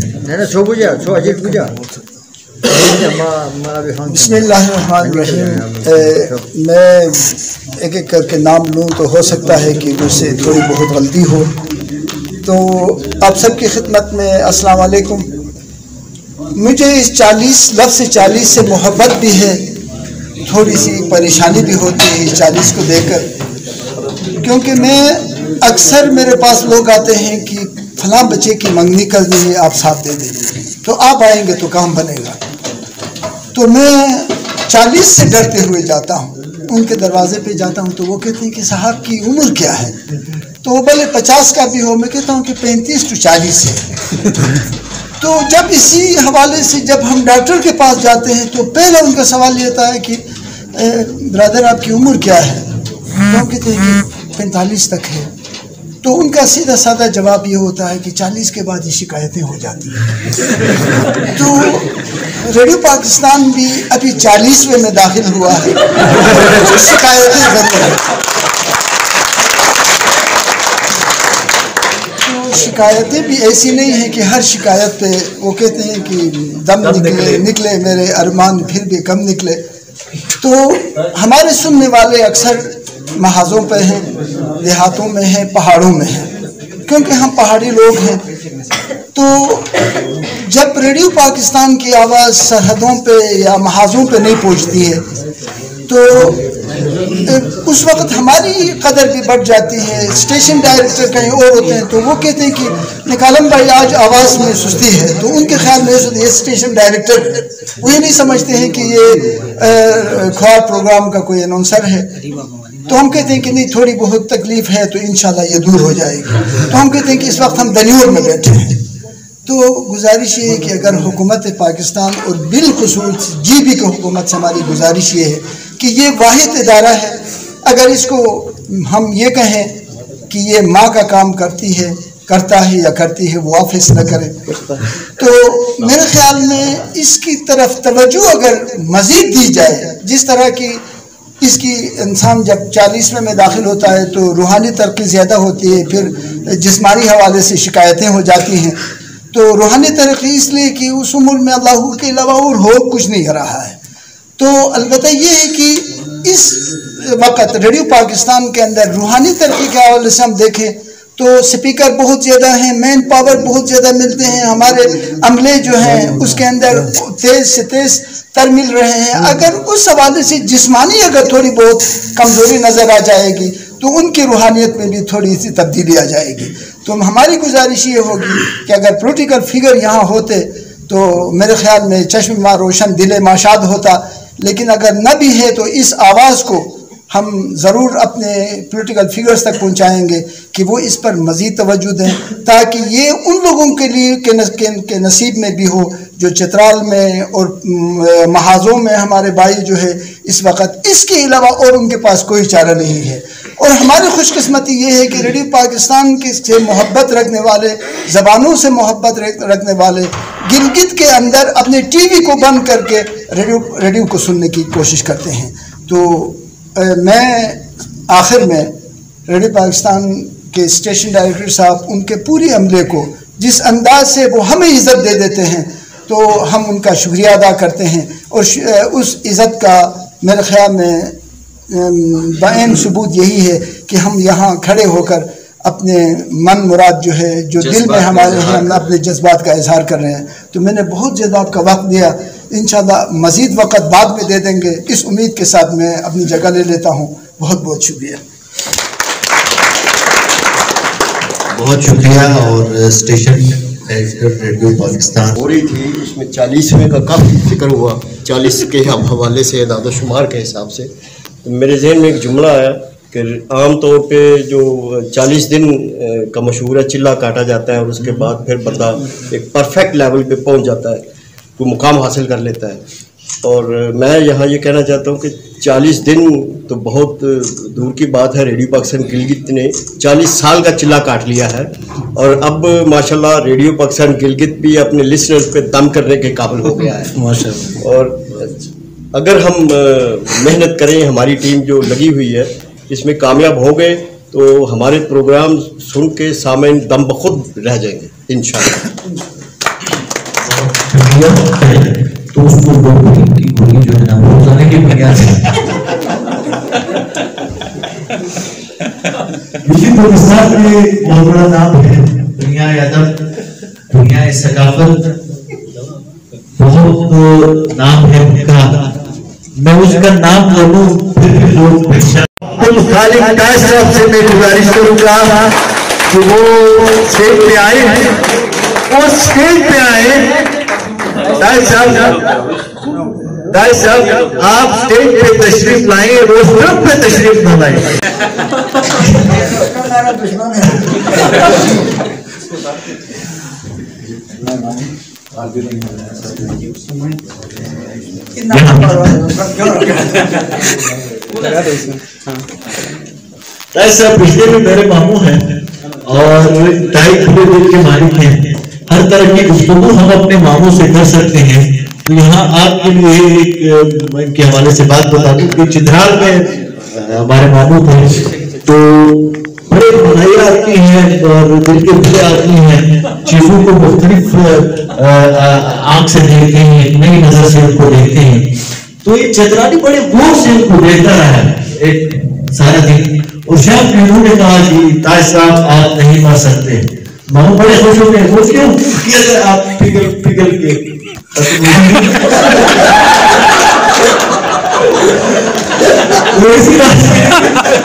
बिस्मिल्लाहिर्रहमानिर्रहीम। मैं एक एक करके नाम लूँ तो हो सकता है कि मुझसे थोड़ी बहुत गलती हो, तो आप सबकी खिदमत में अस्सलाम वालेकुम। मुझे इस 40 लफ्ज़ से 40 से मोहब्बत भी है, थोड़ी सी परेशानी भी होती है इस 40 को देकर, क्योंकि मैं अक्सर मेरे पास लोग आते हैं कि फलां बच्चे की मंगनी करनी है, आप साथ दे देंगे, तो आप आएंगे तो काम बनेगा। तो मैं 40 से डरते हुए जाता हूँ, उनके दरवाजे पे जाता हूँ तो वो कहते हैं कि साहब की उम्र क्या है, तो वो भले 50 का भी हो, मैं कहता हूँ कि 35 to 40 है। तो जब इसी हवाले से जब हम डॉक्टर के पास जाते हैं तो पहला उनका सवाल ये होता है कि ब्रदर आपकी उम्र क्या है, तो हम कहते हैं कि 45 तक है। तो उनका सीधा साधा जवाब ये होता है कि 40 के बाद ये शिकायतें हो जाती हैं। तो रेडियो पाकिस्तान भी अभी 40वें में दाखिल हुआ है, शिकायतें ज़रूर हैं। तो शिकायतें भी ऐसी नहीं है कि हर शिकायत पे वो कहते हैं कि दम निकले मेरे अरमान फिर भी कम निकले। तो हमारे सुनने वाले अक्सर महाजों पे हैं, देहातों में हैं, पहाड़ों में हैं, क्योंकि हम पहाड़ी लोग हैं। तो जब रेडियो पाकिस्तान की आवाज़ सरहदों पे या महाजों पे नहीं पहुंचती है तो उस वक्त हमारी कदर भी बढ़ जाती है। स्टेशन डायरेक्टर कहीं और होते हैं तो वो कहते हैं कि निकालम भाई आज आवाज़ में सुस्ती है, तो उनके ख्याल में ये स्टेशन डायरेक्टर है, वो ये नहीं समझते हैं कि ये ख्वार प्रोग्राम का कोई अनाउंसर है। तो हम कहते हैं कि नहीं थोड़ी बहुत तकलीफ है तो इंशाल्लाह ये दूर हो जाएगी। तो हम कहते हैं कि इस वक्त हम दनियोर में बैठे हैं। तो गुजारिश ये है कि अगर हुकूमत पाकिस्तान और बिलखुसूस GB की हुकूमत से हमारी गुजारिश ये है कि ये वाहिद इदारा है, अगर इसको हम ये कहें कि ये माँ का काम करता है या करती है, वो ऑफिस न करे, तो मेरे ख्याल में इसकी तरफ तवज्जो अगर मज़ीद दी जाए, जिस तरह की इसकी इंसान जब 40वें में दाखिल होता है तो रूहानी तरक्की ज़्यादा होती है, फिर जिस्मानी हवाले से शिकायतें हो जाती हैं। तो रूहानी तरक्की इसलिए कि उस उम्र में अल्लाह के अलावा और हो कुछ नहीं रहा है। तो अलबत्ता ये है कि इस वक्त रेडियो पाकिस्तान के अंदर रूहानी तरक्की के हवाले से हम देखें तो स्पीकर बहुत ज़्यादा हैं, मैन पावर बहुत ज़्यादा मिलते हैं, हमारे अमले जो हैं उसके अंदर तेज़ से तेज़ तर मिल रहे हैं। अगर उस हवाले से जिस्मानी अगर थोड़ी बहुत कमज़ोरी नज़र आ जाएगी तो उनकी रूहानियत में भी थोड़ी सी तब्दीली आ जाएगी। तो हमारी गुजारिश ये होगी कि अगर पॉलिटिकल फिगर यहाँ होते तो मेरे ख्याल में चश्मा रोशन दिल माशाद होता, लेकिन अगर न भी है तो इस आवाज़ को हम ज़रूर अपने पॉलिटिकल फिगर्स तक पहुँचाएँगे कि वो इस पर मज़ीद तवज्जो दें, ताकि ये उन लोगों के लिए के नसीब में भी हो जो चित्राल में और महाजों में हमारे भाई जो है इस वक्त, इसके अलावा और उनके पास कोई चारा नहीं है। और हमारी खुशकिस्मती ये है कि रेडियो पाकिस्तान के से मोहब्बत रखने वाले, ज़बानों से मोहब्बत रखने वाले गिलगित के अंदर अपने TV को बंद करके रेडियो को सुनने की कोशिश करते हैं। तो मैं आखिर में रेडियो पाकिस्तान के स्टेशन डायरेक्टर साहब, उनके पूरी अमले को जिस अंदाज से वो हमें इज़्ज़त दे देते हैं तो हम उनका शुक्रिया अदा करते हैं। और उस इज़्ज़त का मेरे ख्याल में बाएन सबूत यही है कि हम यहाँ खड़े होकर अपने मन मुराद जो है, जो दिल में हमारे हैं, हम अपने जज्बात का इजहार कर रहे हैं। तो मैंने बहुत ज़्यादा आपका वक्त दिया, इंशाल्लाह मज़ीद वक्त बाद में दे देंगे, इस उम्मीद के साथ मैं अपनी जगह ले लेता हूँ। बहुत बहुत शुक्रिया। बहुत शुक्रिया। और स्टेशन रेडियो पाकिस्तान हो रही थी, इसमें 40वें का काफ़ी जिक्र हुआ, 40 के हवाले से दादा शुमार के हिसाब से। तो मेरे जहन में एक जुमला आया कि आम तौर पे जो 40 दिन का मशहूर है, चिल्ला काटा जाता है और उसके बाद फिर बंदा एक परफेक्ट लेवल पे पहुंच जाता है, कोई मुकाम हासिल कर लेता है। और मैं यहाँ ये कहना चाहता हूँ कि 40 दिन तो बहुत दूर की बात है, रेडियो पाकिस्तान गिलगित ने 40 साल का चिल्ला काट लिया है और अब माशाल्लाह रेडियो पाकिस्तान गिलगित भी अपने लिसनर्स पे दम करने के काबिल हो गया है माशाल्लाह। और अगर हम मेहनत करें, हमारी टीम जो लगी हुई है इसमें कामयाब हो गए तो हमारे प्रोग्राम सुन के सामने दम बखुद रह जाएंगे इंशाअल्लाह। तो उसको की गोली जो है ना रोजाना की बुनियाद से पाकिस्तान में बहुत बड़ा नाम है, दुनिया अदब, दुनिया सकाफत, बहुत नाम है उनका। मैं उसका नाम ले लूं फिर भी लोग खालिक ताज साहब से मैं गुजारिश करूंगा कि वो स्टेज पे आए, वो स्टेज पे आए। ताज साहब आप स्टेज पे तशरीफ लाएंगे, रोस्टर पे तशरीफ न लाएंगे। ताज साहब पिछले में मेरे मामू हैं और 2.5 किलो दूध के मालिक हैं। हर तरह की गुफ्तगू हम अपने मामू से कर सकते हैं। तो यहाँ आपके लिए एक इनके हवाले से बात बता दूं कि चित्राल में हमारे मामू थे तो बड़े मनाई आती हैं और दिल के भले आती हैं, चीजों को मुख्तलिफ आंख से देखते हैं, नई नजर से उनको देखते हैं। तो ये चतरानी बड़े गौर से उनको देखता रहा है एक सारा दिन। और जब उन्होंने कहा कि ताज साहब आप नहीं मर सकते, मामू बड़े खुश हो गए। वो क्यों किया आप पिघल के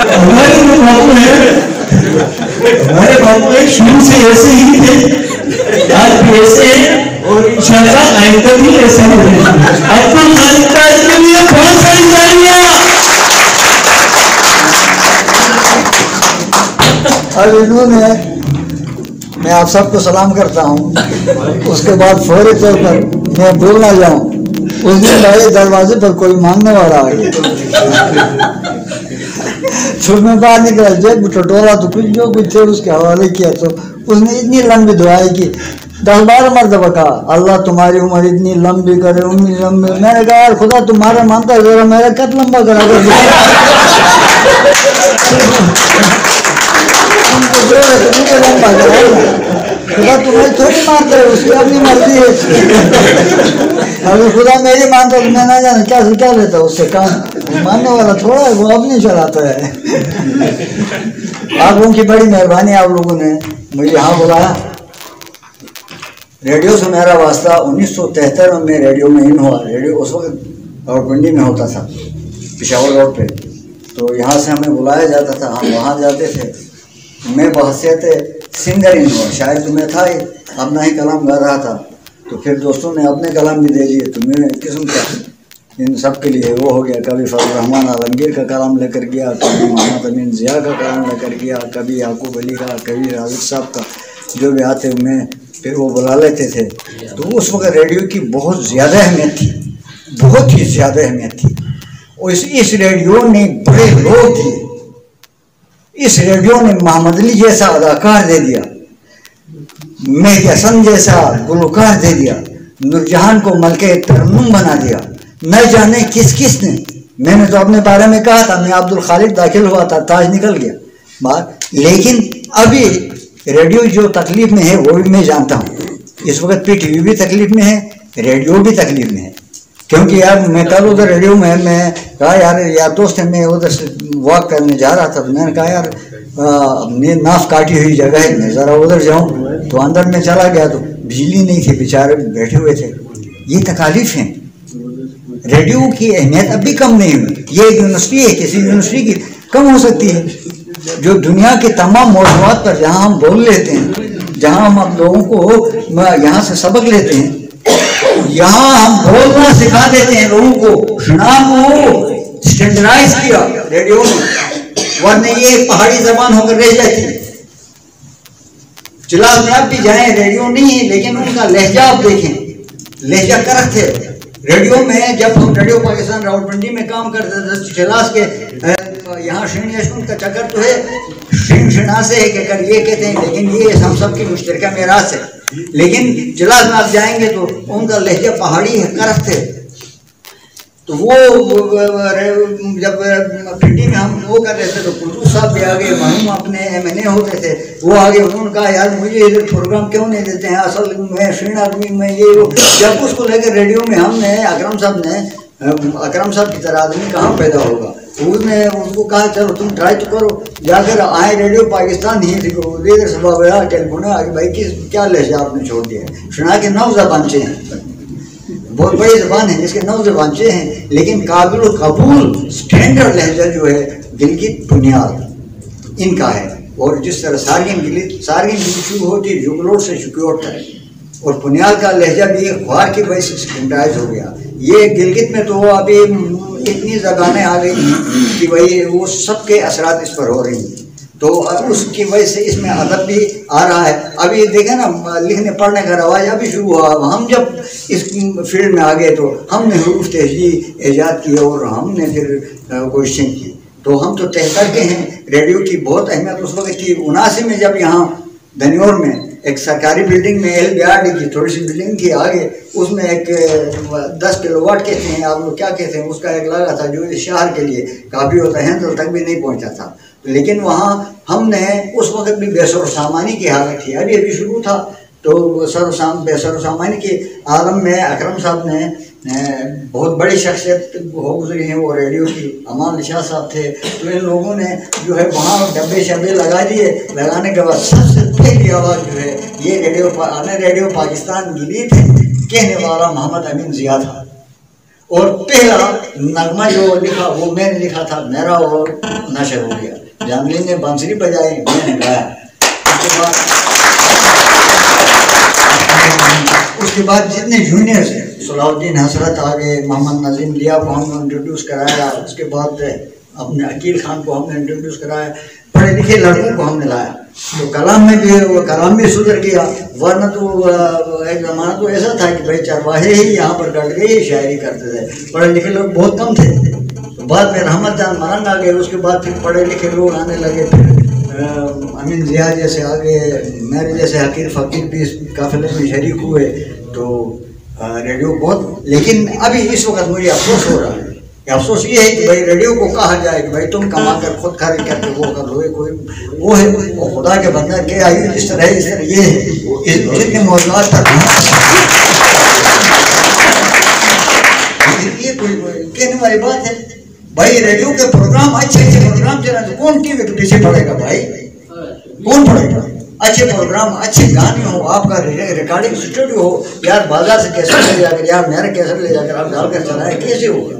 हमारे जो मामू है, हमारे मामू है शुरू से ऐसे ही थे, आज भी ऐसे हैं और इंशाअल्लाह आइंदा भी ऐसे ही रहेंगे। अब्दुल खालिक ताज के लिए बहुत सारी तालियां। अब इन्होंने, मैं आप सबको सलाम करता हूँ, उसके बाद फौरी तौर पर मैं बोल ना जाऊँ, उस दिन भाई दरवाजे पर कोई मांगने वाला आ गया तो मैं बाहर निकला, जब टटोरा तो कुछ जो कुछ थे उसके हवाले किया। तो उसने इतनी लंबी दुआएं की, 10-12 मरतबा कहा अल्लाह तुम्हारी उम्र इतनी लंबी करे, उम्र लंबी। मैंने कहा यार खुदा तुम्हारा मानता है, जरा मेरा कद लंबा करा कर लंबा करा, खुदा तुम्हें थोड़ी मानता है, उसकी अपनी मर्जी है। अगर खुदा मेरी मानता तो मैं ना जाने क्या लेता उससे काम, मानने वाला थोड़ा है, वो अपनी चलाता है। आप लोगों की बड़ी मेहरबानी, आप लोगों ने मुझे यहाँ बुलाया। रेडियो से मेरा वास्ता 1973 में रेडियो में इन हुआ। रेडियो उस वक्त रावलपिंडी में होता था, पिशावर रोड पे। तो यहाँ से हमें बुलाया जाता था, हम वहाँ जाते थे। मैं बहसियत सिंगर इन हुआ, शायद तो मैं था ही, अपना ही कलाम गा रहा था। तो फिर दोस्तों ने अपने कलाम भी दे दिए, तो मैं किस्म का इन सब के लिए वो हो गया। कभी फजल रहमान आलमगीर का कलाम लेकर गया, कभी मोहम्मद अमीन ज़िया का कलाम लेकर गया, कभी याकूब अली का, कभी राजिक साहब का, जो भी आते मैं फिर वो बुला लेते थे। तो उस वक्त रेडियो की बहुत ज़्यादा अहमियत थी, बहुत ही ज़्यादा अहमियत थी। और इस रेडियो ने बड़े लोग दिए, इस रेडियो ने मोहम्मद अली जैसा अदाकार दे दिया, मेहदी हसन जैसा गुलकार दे दिया, नूरजहान को मलके तरन्नुम बना दिया, न जाने किस किस ने। मैंने तो अपने बारे में कहा था, मैं अब्दुल खालिक दाखिल हुआ था, ताज निकल गया बात। लेकिन अभी रेडियो जो तकलीफ में है वो भी मैं जानता हूँ। इस वक्त PTV भी तकलीफ में है, रेडियो भी तकलीफ में है। क्योंकि यार मैं कल उधर रेडियो में मैं कहा यार दोस्त है, मैं उधर से वॉक करने जा रहा था। तो मैंने कहा यार नाफ काटी हुई जगह है, मैं ज़रा उधर जाऊँ। तो अंदर में चला गया तो बिजली नहीं थी, बेचारे बैठे हुए थे। ये तकालीफ हैं। रेडियो की अहमियत अभी कम नहीं हुई। ये यूनिवर्सिटी है, किसी यूनिवर्सिटी की कम हो सकती है। जो दुनिया के तमाम मौजूदात पर जहाँ हम बोल लेते हैं, जहाँ हम आप लोगों को यहाँ से सबक लेते हैं, यहाँ हम बोलना सिखा देते हैं लोगों को। शनाम को स्टैंडर्डाइज किया रेडियो में, वरना ये पहाड़ी जबान होकर रह जाती है। जिला में आप भी जाएं, रेडियो नहीं है लेकिन उनका लहजा आप देखें, लहजा करक थे। रेडियो में जब हम रेडियो पाकिस्तान रावलपिंडी में काम करते थे, जिलास के यहाँ श्रीण यशकुन का चक्कर तो है, श्रीण श्रीणा से है कहकर ये कहते हैं, लेकिन ये हम सब की मुश्तरका मेरास है। लेकिन जिलास में आप जाएंगे तो उनका लहजा पहाड़ी है, करक थे। तो वो जब पिंडी में हम वो कर रहे थे तो कुलदूस साहब भी आगे, मरहूम अपने MNA होते थे, वो आगे, उन्होंने कहा यार मुझे इधर प्रोग्राम क्यों नहीं देते हैं, असल मैं श्रीण आदमी में ये वो। जब उसको लेकर रेडियो में हमने अकरम साहब की तरह आदमी कहाँ पैदा होगा, उसने उसको कहा चलो तुम ट्राई तो करो। जाकर आए रेडियो पाकिस्तान ही इधर से बाबा टेलीफोन आगे, भाई क्या लहजा आपने छोड़ दिया है। सुना के 9 ज़बानचे हैं, बहुत बड़ी ज़बान है जिसके 9 ज़बानचे हैं, लेकिन काबिल कबूल स्टैंडर्ड लहजा जो है गिलगित बुनियाद इनका है। और जिस तरह सारगिन गिलगित शुरू होती है जुगलोट से शुक्योट तक, और बुनियाद का लहजा भी ख्वार की वजह से स्टैंडर्डाइज हो गया। ये गिलगित में तो अभी इतनी ज़बानें आ गई कि भाई वो सबके असरात इस पर हो रही हैं, तो उसकी वजह से इसमें अदब भी आ रहा है। अभी देखें ना, लिखने पढ़ने का रवाज अभी शुरू हुआ। हम जब इस फील्ड में आ गए तो हमने हुरूफ तहजी ईजाद की और हमने फिर कोशिशें की। तो हम तो तय करके हैं, रेडियो की बहुत अहमियत उस वक्त थी। 79 में जब यहाँ धनियोर में एक सरकारी बिल्डिंग में LBRD की थोड़ी सी बिल्डिंग की आगे, उसमें एक 10 किलोवाट कहते हैं, आप लोग क्या कहते हैं, उसका एक लगा था जो शहर के लिए काफ़ी होता है, तो तक भी नहीं पहुँचा था। लेकिन वहाँ हमने उस वक्त भी बेसर सामानी की हालत थी, अभी शुरू था। तो बेसर सामानी के आलम में अकरम साहब ने बहुत बड़ी शख्सियत हो गुजरी हैं, वो रेडियो की अमान शाह साहब थे। तो इन लोगों ने जो है वहाँ डब्बे शब्बे लगा दिए। लगाने के बाद सबसे पहली आवाज़ जो है ये रेडियो पाकिस्तान गिली थे, कहने वाला मोहम्मद अमीन ज़िया था। और पहला नगमा जो लिखा वो मैंने लिखा था मेरा, और नशर हो गया। जानवीन ने बांसुरी बजाई, मैंने गाया। उसके बाद जितने जूनियर्स हैं, सलाउद्दीन हसरत आ गए, मोहम्मद नजीम लिया को हमने इंट्रोड्यूस कराया, उसके बाद अपने अकील खान को हमने इंट्रोड्यूस कराया, पढ़े लिखे लड़कों को हमने लाया। तो कलाम में भी वो कलाम भी सुधर गया, वरना तो एक ज़माना तो ऐसा था कि भाई चरवाहे ही यहाँ पर कट गए, शायरी करते थे, पढ़े लिखे लोग बहुत कम थे। तो बाद में रहमत जान मरंग आ गए, उसके बाद फिर पढ़े लिखे लोग आने लगे, फिर अमीन ज़िया जैसे आ गए, मेरे जैसे हकीर फ़कीर भी इस काफ़िले में शरीक हुए। तो रेडियो बहुत, लेकिन अभी इस वक्त मुझे अफसोस हो रहा है। अफसोस ये है कि भाई रेडियो को कहा जाए कि भाई तुम कमा कर खुद खर्च करके वो कर लो, कोई वो है वो खुदा के बंदा के आयु इस तरह ये है, जितने मौजूद तक ये कोई कहने वाली बात है। भाई रेडियो के प्रोग्राम अच्छे प्रोग्राम चला तो कौन टीवी के पीछे पड़ेगा भाई, कौन पड़ेगा? अच्छे प्रोग्राम, अच्छे गाने हो, आपका रिकॉर्डिंग स्टूडियो हो, यार बाजार से कैसे ले जाकर, यार मेरा कैसे ले जाकर आप डाल कर चलाएं, कैसे होगा?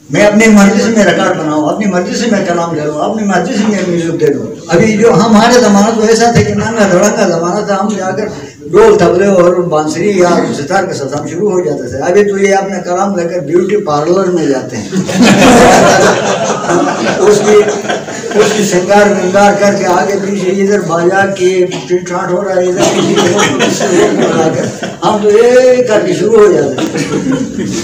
मैं अपनी मर्जी से मैं रिकॉर्ड बनाऊँ, अपनी मर्जी से मैं कलाम ले लूँ, अपनी मर्जी से मैं म्यूजिक दे दूँ। अभी जो हमारे ज़माना तो ऐसा था कि नंगा धड़ंगा ज़माना था, हम जाकर डोल तबले और बांसुरी या सितार के साथ हम शुरू हो जाते थे। अभी तो ये अपने कलाम लेकर ब्यूटी पार्लर में जाते हैं उसकी श्रृंगार विंगार करके आगे पीछे इधर बाजार की टिटठाट हो रहा है, इधर हम तो ये करके शुरू हो जाते हैं।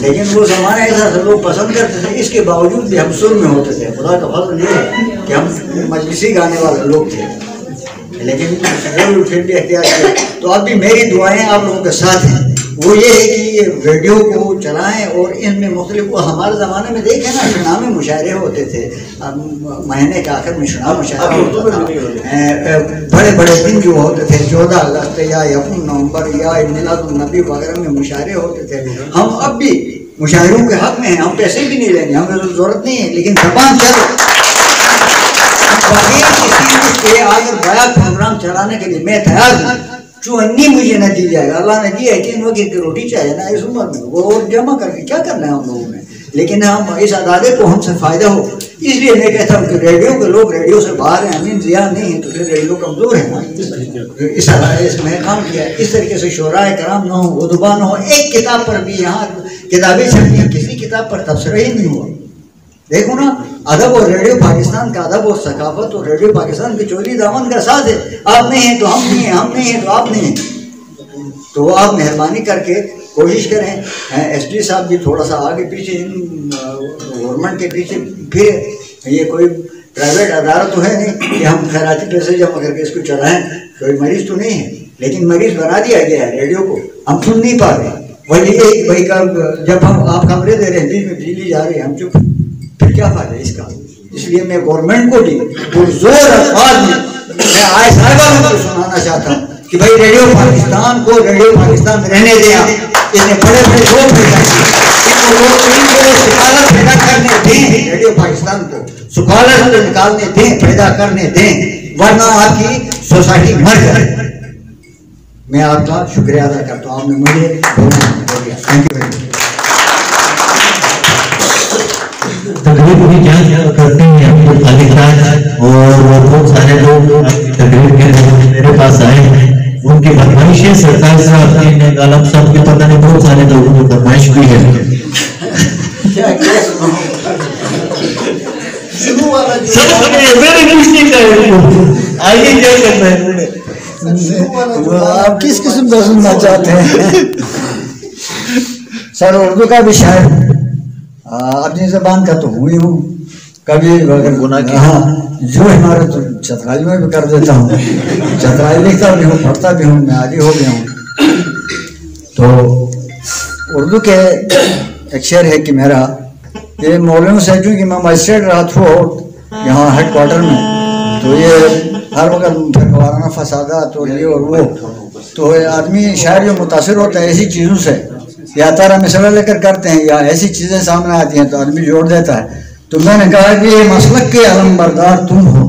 लेकिन वो ज़माना ऐसा था, लोग पसंद करते थे, इसके बावजूद भी हम सुर में होते थे। खुदा का फजल ये है कि हम मजलिसी गाने वाले लोग थे, लेकिन फिर भी एहतियात किया। तो अब भी मेरी दुआएं आप लोगों के साथ हैं, वो ये है कि ये रेडियो को चलाएं और इनमें मुख्तलिफ, हमारे ज़माने में देखें ना, शुनामे मुशायरे होते थे, महीने के आखिर में शुना मुशायरा होता था, बड़े बड़े दिन जो होते थे, 14 अगस्त या 1 नवंबर या मिलादुन्नबी वगैरह में मुशायरे होते थे। हम अब भी मुशायरों के हक़ में हैं, हम पैसे भी नहीं लेंगे, हमें तो ज़रूरत नहीं है, लेकिन ज़बान चलो के आगे बड़ा प्रोग्राम चलाने के लिए मैं तैयार हूँ। चुन्नी मुझे न दी जाएगा, अल्लाह ने दी है 3 वक्त की रोटी चाहिए ना इस उम्र में, वो जमा करके क्या करना है हम लोगों ने। लेकिन हम इस अदारे को हमसे फ़ायदा हो इसलिए मैं कहता हूँ कि रेडियो के लोग रेडियो से बाहर हैं, अमीन जिया नहीं है तो फिर रेडियो कमज़ोर है ना। इसमें काम किया इस तरीके से शोराए कराम ना हो, उदबा ना हो, एक किताब पर भी यहाँ किताबें छपी हैं, किसी किताब पर तबसरा ही नहीं हुआ। देखो ना, अदब और रेडियो पाकिस्तान का अदब और सकाफत और रेडियो पाकिस्तान की चोरी दामन का साथ है। आप नहीं हैं तो हम नहीं हैं, हम नहीं हैं तो आप नहीं हैं। तो आप मेहरबानी करके कोशिश करें, एसडी साहब भी थोड़ा सा आगे पीछे गवर्नमेंट के पीछे फिर, ये कोई प्राइवेट अदारा तो है नहीं कि हम खैराती पैसे जमा करके इसको चलाएं, कोई मरीज तो नहीं है, लेकिन मरीज बना दिया गया है रेडियो को, हम सुन नहीं पा रहे। वही एक भाई का जब हम आप कमरे दे रहे हैं, बीच में बिजली जा रही है, हम चुप, फिर क्या फायदा इसका। इसलिए मैं गवर्नमेंट को भी पुरजोर अल्फाज में मैं आए साहिबा को सुनाना चाहता हूँ कि भाई रेडियो पाकिस्तान को रेडियो पाकिस्तान रहने दें। इसने बड़े बड़े लोग पैदा किए, सुखालत पैदा करने दें, रेडियो पाकिस्तान को सुखालत को निकालने दें, पैदा करने दें, वरना आपकी सोसाइटी मर जाए। मैं आपका शुक्रिया अदा करता हूँ, आपने मुझे बोल दिया। Thank you very much. तकरीब भी क्या करते हैं अब्दुल खालिक राज और बहुत सारे लोग तकरीब के लिए मेरे पास आए हैं, उनकी फरमाइशें सरकार साहब ने गालम साहब के पता नहीं बहुत सारे लोगों की फरमाइश भी है। आइए क्या करना है, आप किस किस्म का सुनना चाहते हैं? सर उर्दू का भी शायद अपनी जबान का तो हुई हूँ, कभी अगर गुनाह किया हाँ जो हमारे तो चतराई में भी कर देता हूँ, चतराई लिखता भी हूँ, पढ़ता भी हूँ, मैं आदि हो गया हूँ। तो उर्दू के एक शेर है कि मेरा ये मौलवियों से, क्योंकि मैं मजिस्ट्रेट रहा था यहाँ हेड क्वार्टर में, तो ये हर वक्त वाराना फसादात और ये और वो, तो आदमी शायर जो मुतासर होता है ऐसी चीज़ों से, या तारा मिसरा लेकर करते हैं या ऐसी चीज़ें सामने आती हैं तो आदमी जोड़ देता है। तो मैंने कहा कि ये मसलक के अलमबरदार तुम हो,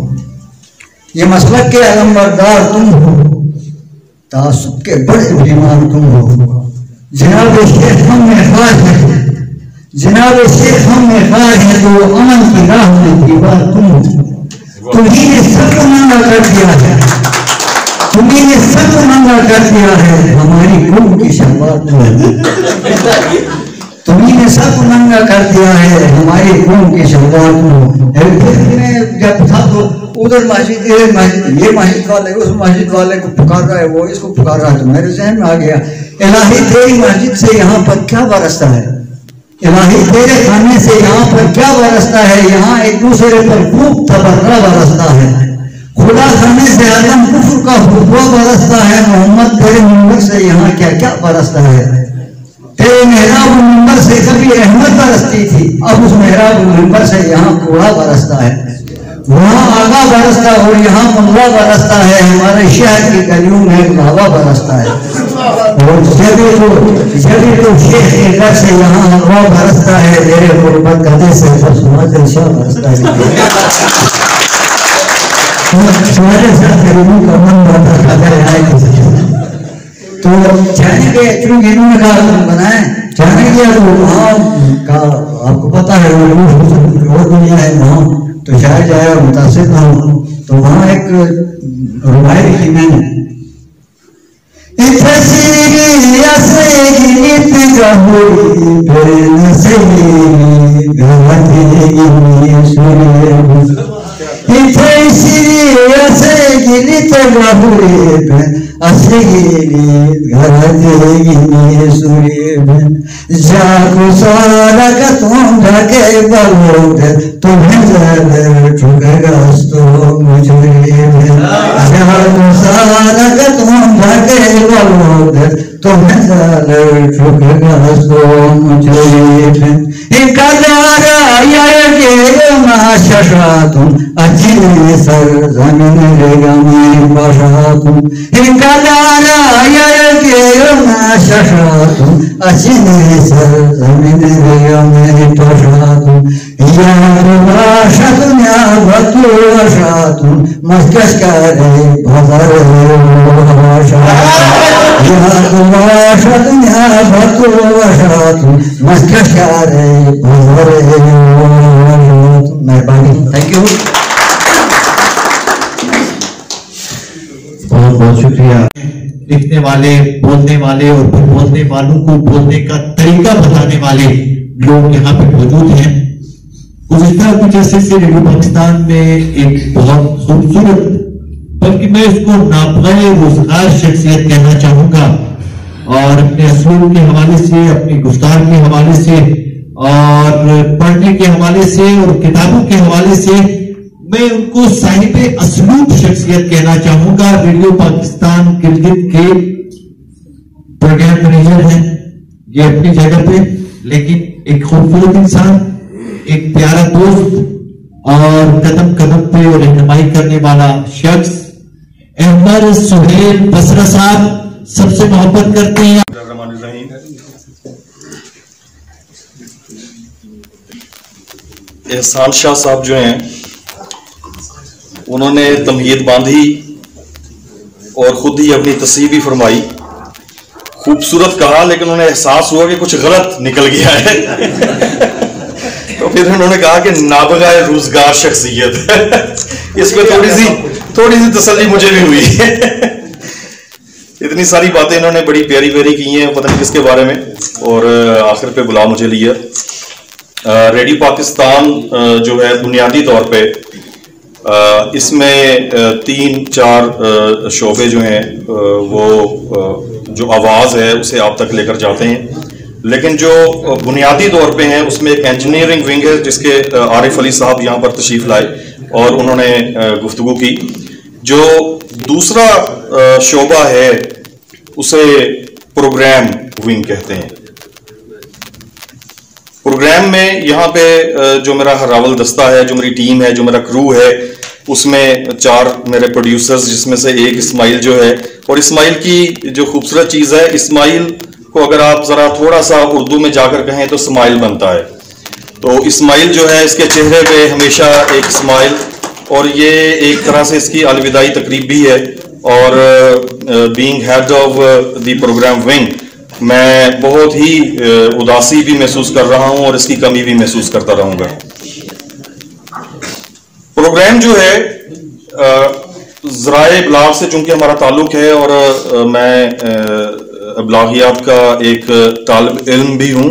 ये मसलक के अलमबरदार तुम हो, तासुब के बड़े बीमार तुम हो। जनाब शेख हम में खास है, जनाब शेख हम में खास है, तो अमन की राह में दीवार तुम हो। तुम्ही ने सब मांगा कर दिया है, तुम्ही ने सब मांगा कर दिया है, हमारी कौम की शलवार तुम हो। तुम्ही ने सब नंगा कर दिया है, हमारी कौम की शलवार तुम। मैं जब था तो उधर मस्जिद ये मस्जिद वाले उस मस्जिद वाले को पुकार रहा है, वो इसको पुकार रहा है, तो मेरे जहन में आ गया इलाही तेरी मस्जिद से यहाँ पर क्या बरसता है, इलाही तेरे खाने से यहाँ पर क्या बरसता है, यहाँ एक दूसरे पर खूब तबर्रा बरसता है, खुदा खाने से आदम कुफ्र का हुक्म बरसता है, मोहम्मद तेरे मिंबर से यहाँ क्या क्या बरसता है। तेरे मेहराब मिंबर से कभी रहमत बरसती थी, अब उस मेहराब मिंबर से यहाँ कूड़ा बरसता है, वहाँ आगा बरसता और यहाँ मुल्ला बरसता है, हमारे शहर की गलियों में लावा बरसता है। और जब तो शेख के घर से यहाँ हवा बरसता है, मेरे गुरबत गदे से बस शाह बरसता है। तुम्हारे साथ गरीबों का मन बहुत आए तो जाने के चूंकि इन्होंने कहा बनाए जाने गया तो वहाँ का आपको पता है और दुनिया है वहाँ, तो शायद जाए और मुतासिर ना हो, तो वहाँ एक रुबाई लिखी मैंने जागो सारा का तुम ढके बलोग तुम्हें ठुकेगा तो मुझे जागो सारा का तुम ढके बलोग तुम्हें ठुकेगा तो मुझे तुम अच्छी सर जमीन रेगा मेरी बाशा तुम तुम अच्छी सर जमीन रेगा मेरी बाशा तुम यार बाशा दुनिया बतू आशा तुम मस्कश करे बाजार बाशा यार बाशा दुनिया बतू आशा तुम मस्कश करे बाजार मेहरबानी, थैंक यू। बहुत बहुत शुक्रिया। लिखने वाले, बोलने वाले और फिर बोलने वालों को बोलने का तरीका बताने वाले लोग यहाँ पे मौजूद हैं। गुज़िश्ता कुछ अरसे से रेडियो पाकिस्तान में एक बहुत खूबसूरत, बल्कि मैं इसको नाबग़े रोजगार शख्सियत कहना चाहूंगा, और अपने असलूब के हवाले से, अपनी गुफ्तार के हवाले से और पढ़ने के हवाले से और किताबों के हवाले से मैं उनको साहिब असलूब शख्सियत कहना चाहूंगा। रेडियो पाकिस्तान गिलगित के प्रोग्राम मैनेजर हैं ये अपनी जगह पे, लेकिन एक खूबसूरत इंसान, एक प्यारा दोस्त और कदम कदम पे रहनुमाई करने वाला शख्स अहमद सुहेल बसरा साहब सबसे मोहब्बत करते हैं। एहसान शाह साहब जो हैं उन्होंने तमहीद बांधी और खुद ही अपनी तस्वीर भी फरमाई। खूबसूरत कहा, लेकिन उन्हें एहसास हुआ कि कुछ गलत निकल गया है तो फिर उन्होंने कहा कि नाबगा रोजगार शख्सियत इस पर थोड़ी सी तसल्ली मुझे भी हुई इतनी सारी बातें इन्होंने बड़ी प्यारी प्यारी की हैं, पता नहीं किसके बारे में, और आखिर पे बुला मुझे लिया। रेडियो पाकिस्तान जो है बुनियादी तौर पे इसमें 3-4 शोबे जो हैं वो जो आवाज़ है उसे आप तक लेकर जाते हैं, लेकिन जो बुनियादी तौर पे हैं उसमें एक इंजीनियरिंग विंग है जिसके आरिफ अली साहब यहाँ पर तशरीफ़ लाए और उन्होंने गुफ्तगू की। जो दूसरा शोबा है उसे प्रोग्राम विंग कहते हैं। प्रोग्राम में यहाँ पे जो मेरा हरावल दस्ता है, जो मेरी टीम है, जो मेरा क्रू है, उसमें 4 मेरे प्रोड्यूसर्स, जिसमें से एक इस्माइल जो है, और इस्माइल की जो खूबसूरत चीज़ है, इस्माइल को अगर आप ज़रा थोड़ा सा उर्दू में जाकर कहें तो स्माइल बनता है। तो इस्माइल जो है इसके चेहरे पे हमेशा एक स्माइल, और ये एक तरह से इसकी अलविदाई तकरीब भी है। और being head of the programme wing मैं बहुत ही उदासी भी महसूस कर रहा हूं और इसकी कमी भी महसूस करता रहूंगा। प्रोग्राम जो है ज़राए इब्लाग से चूंकि हमारा ताल्लुक है और मैं इब्लागियात का एक तालिब इल्म भी हूं।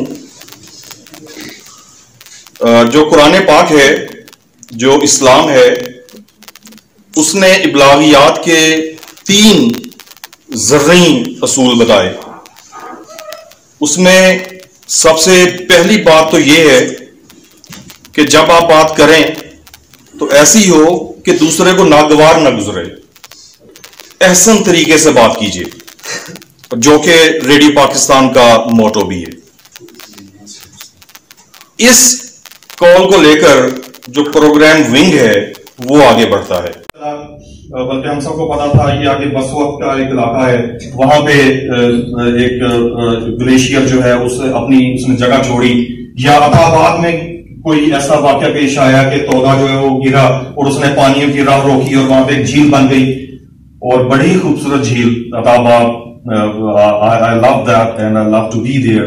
जो कुरान पाक है, जो इस्लाम है, उसने इब्लागियात के 3 ज़रूरी असूल बताए। उसमें सबसे पहली बात तो ये है कि जब आप बात करें तो ऐसी हो कि दूसरे को नागवार न गुजरे, एहसन तरीके से बात कीजिए, जो कि रेडियो पाकिस्तान का मोटो भी है। इस कॉल को लेकर जो प्रोग्राम विंग है वो आगे बढ़ता है। बल्कि हम सबको पता था ये आगे बस वक्त का एक इलाका है, वहां पे एक ग्लेशियर जो है उसने जगह छोड़ी, या अताबाद में कोई ऐसा वाकया पेश आया कि तोदा जो है वो गिरा और उसने पानियों की राह रोकी और वहां पे एक झील बन गई, और बड़ी खूबसूरत झील Attabad. I love that and I love to be there.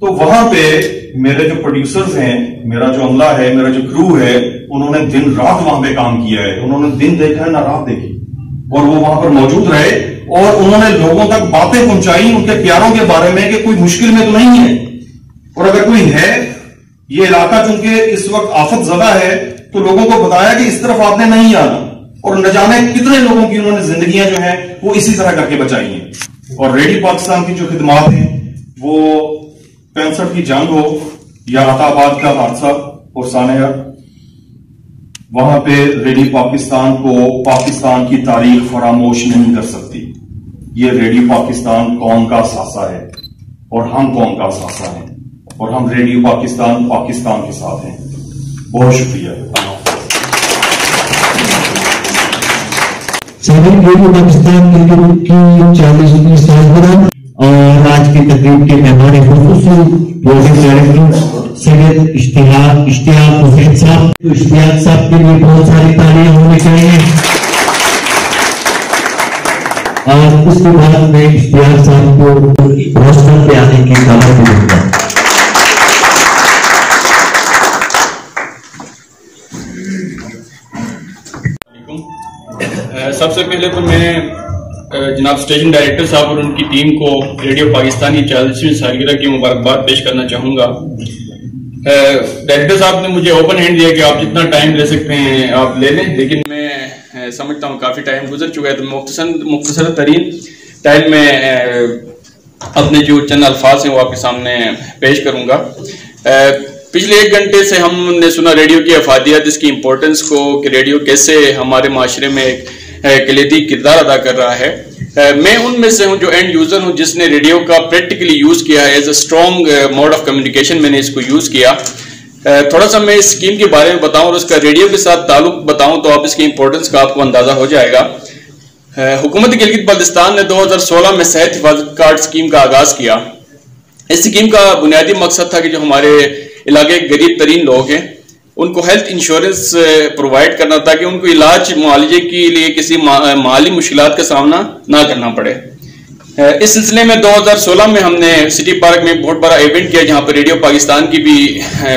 तो वहां पे मेरे जो प्रोड्यूसर्स हैं, मेरा जो अमला है, मेरा जो क्रू है, उन्होंने दिन रात वहां पे काम किया है। उन्होंने दिन देखा है ना रात देखी, और वो वहां पर मौजूद रहे और उन्होंने लोगों तक बातें पहुंचाई उनके प्यारों के बारे में कि कोई मुश्किल में तो नहीं है, और अगर कोई है, ये इलाका चूंकि इस वक्त आफत ज़दा है, तो लोगों को बताया कि इस तरफ आपने नहीं आना, और न जाने कितने लोगों की उन्होंने जिंदगियां जो है वो इसी तरह करके बचाई हैं। और रेडियो पाकिस्तान की जो खिदमात हैं, वो 65 की जंग हो या अताबाद का हादसा और सानेहा, वहां पे रेडियो पाकिस्तान को पाकिस्तान की तारीख फरामोश नहीं कर सकती। ये रेडियो पाकिस्तान कौम का सासा है और हम कौम का सासा है, और हम रेडियो पाकिस्तान पाकिस्तान के साथ हैं। बहुत शुक्रिया। रेडियो पाकिस्तान की 40वीं सालगिरह और आज की तकरीब के मेहमान खुसूसी प्रोग्राम डायरेक्टर सैयद इश्तियाक हुसैन साहब, तो इश्तियाक साहब के लिए बहुत सारी तालियां होनी चाहिए। और उसके बाद में इश्तियाक साहब को रोस्टर पे आने की दावत दूंगा। वालेकुम। सबसे पहले तो मैं जनाब स्टेशन डायरेक्टर साहब और उनकी टीम को रेडियो पाकिस्तान की 40वीं सालगिरह की मुबारकबाद पेश करना चाहूँगा। डायरेक्टर साहब ने मुझे ओपन हैंड दिया कि आप जितना टाइम ले सकते हैं आप ले लें, लेकिन मैं समझता हूँ काफ़ी टाइम गुजर चुका है, तो मुख्तसर तरीन टाइम में अपने जो चंद अल्फाज हैं वो आपके सामने पेश करूँगा। पिछले 1 घंटे से हमने सुना रेडियो की अफादियत, इसकी इम्पोर्टेंस को, कि रेडियो कैसे हमारे माशरे में एक कलीदी किरदार अदा कर रहा है। मैं उनमें से हूँ जो एंड यूज़र हूँ जिसने रेडियो का प्रैक्टिकली यूज़ किया है, as a strong mode of communication मैंने इसको यूज़ किया। थोड़ा सा मैं इस स्कीम के बारे में बताऊँ और उसका रेडियो के साथ ताल्लुक बताऊँ तो आप इसकी इम्पोर्टेंस का आपको अंदाज़ा हो जाएगा। हुकूमत गिलगित बल्तिस्तान ने 2016 में सेहत हिफाजत कार्ड स्कीम का आगाज़ किया। इस स्कीम का बुनियादी मकसद था कि जो हमारे इलाके के गरीब तरीन लोग हैं उनको हेल्थ इंश्योरेंस प्रोवाइड करना, ताकि उनको इलाज मुआलजे के लिए किसी माली मुश्किलात का सामना ना करना पड़े। इस सिलसिले में 2016 में हमने सिटी पार्क में बहुत बड़ा इवेंट किया जहाँ पर रेडियो पाकिस्तान की भी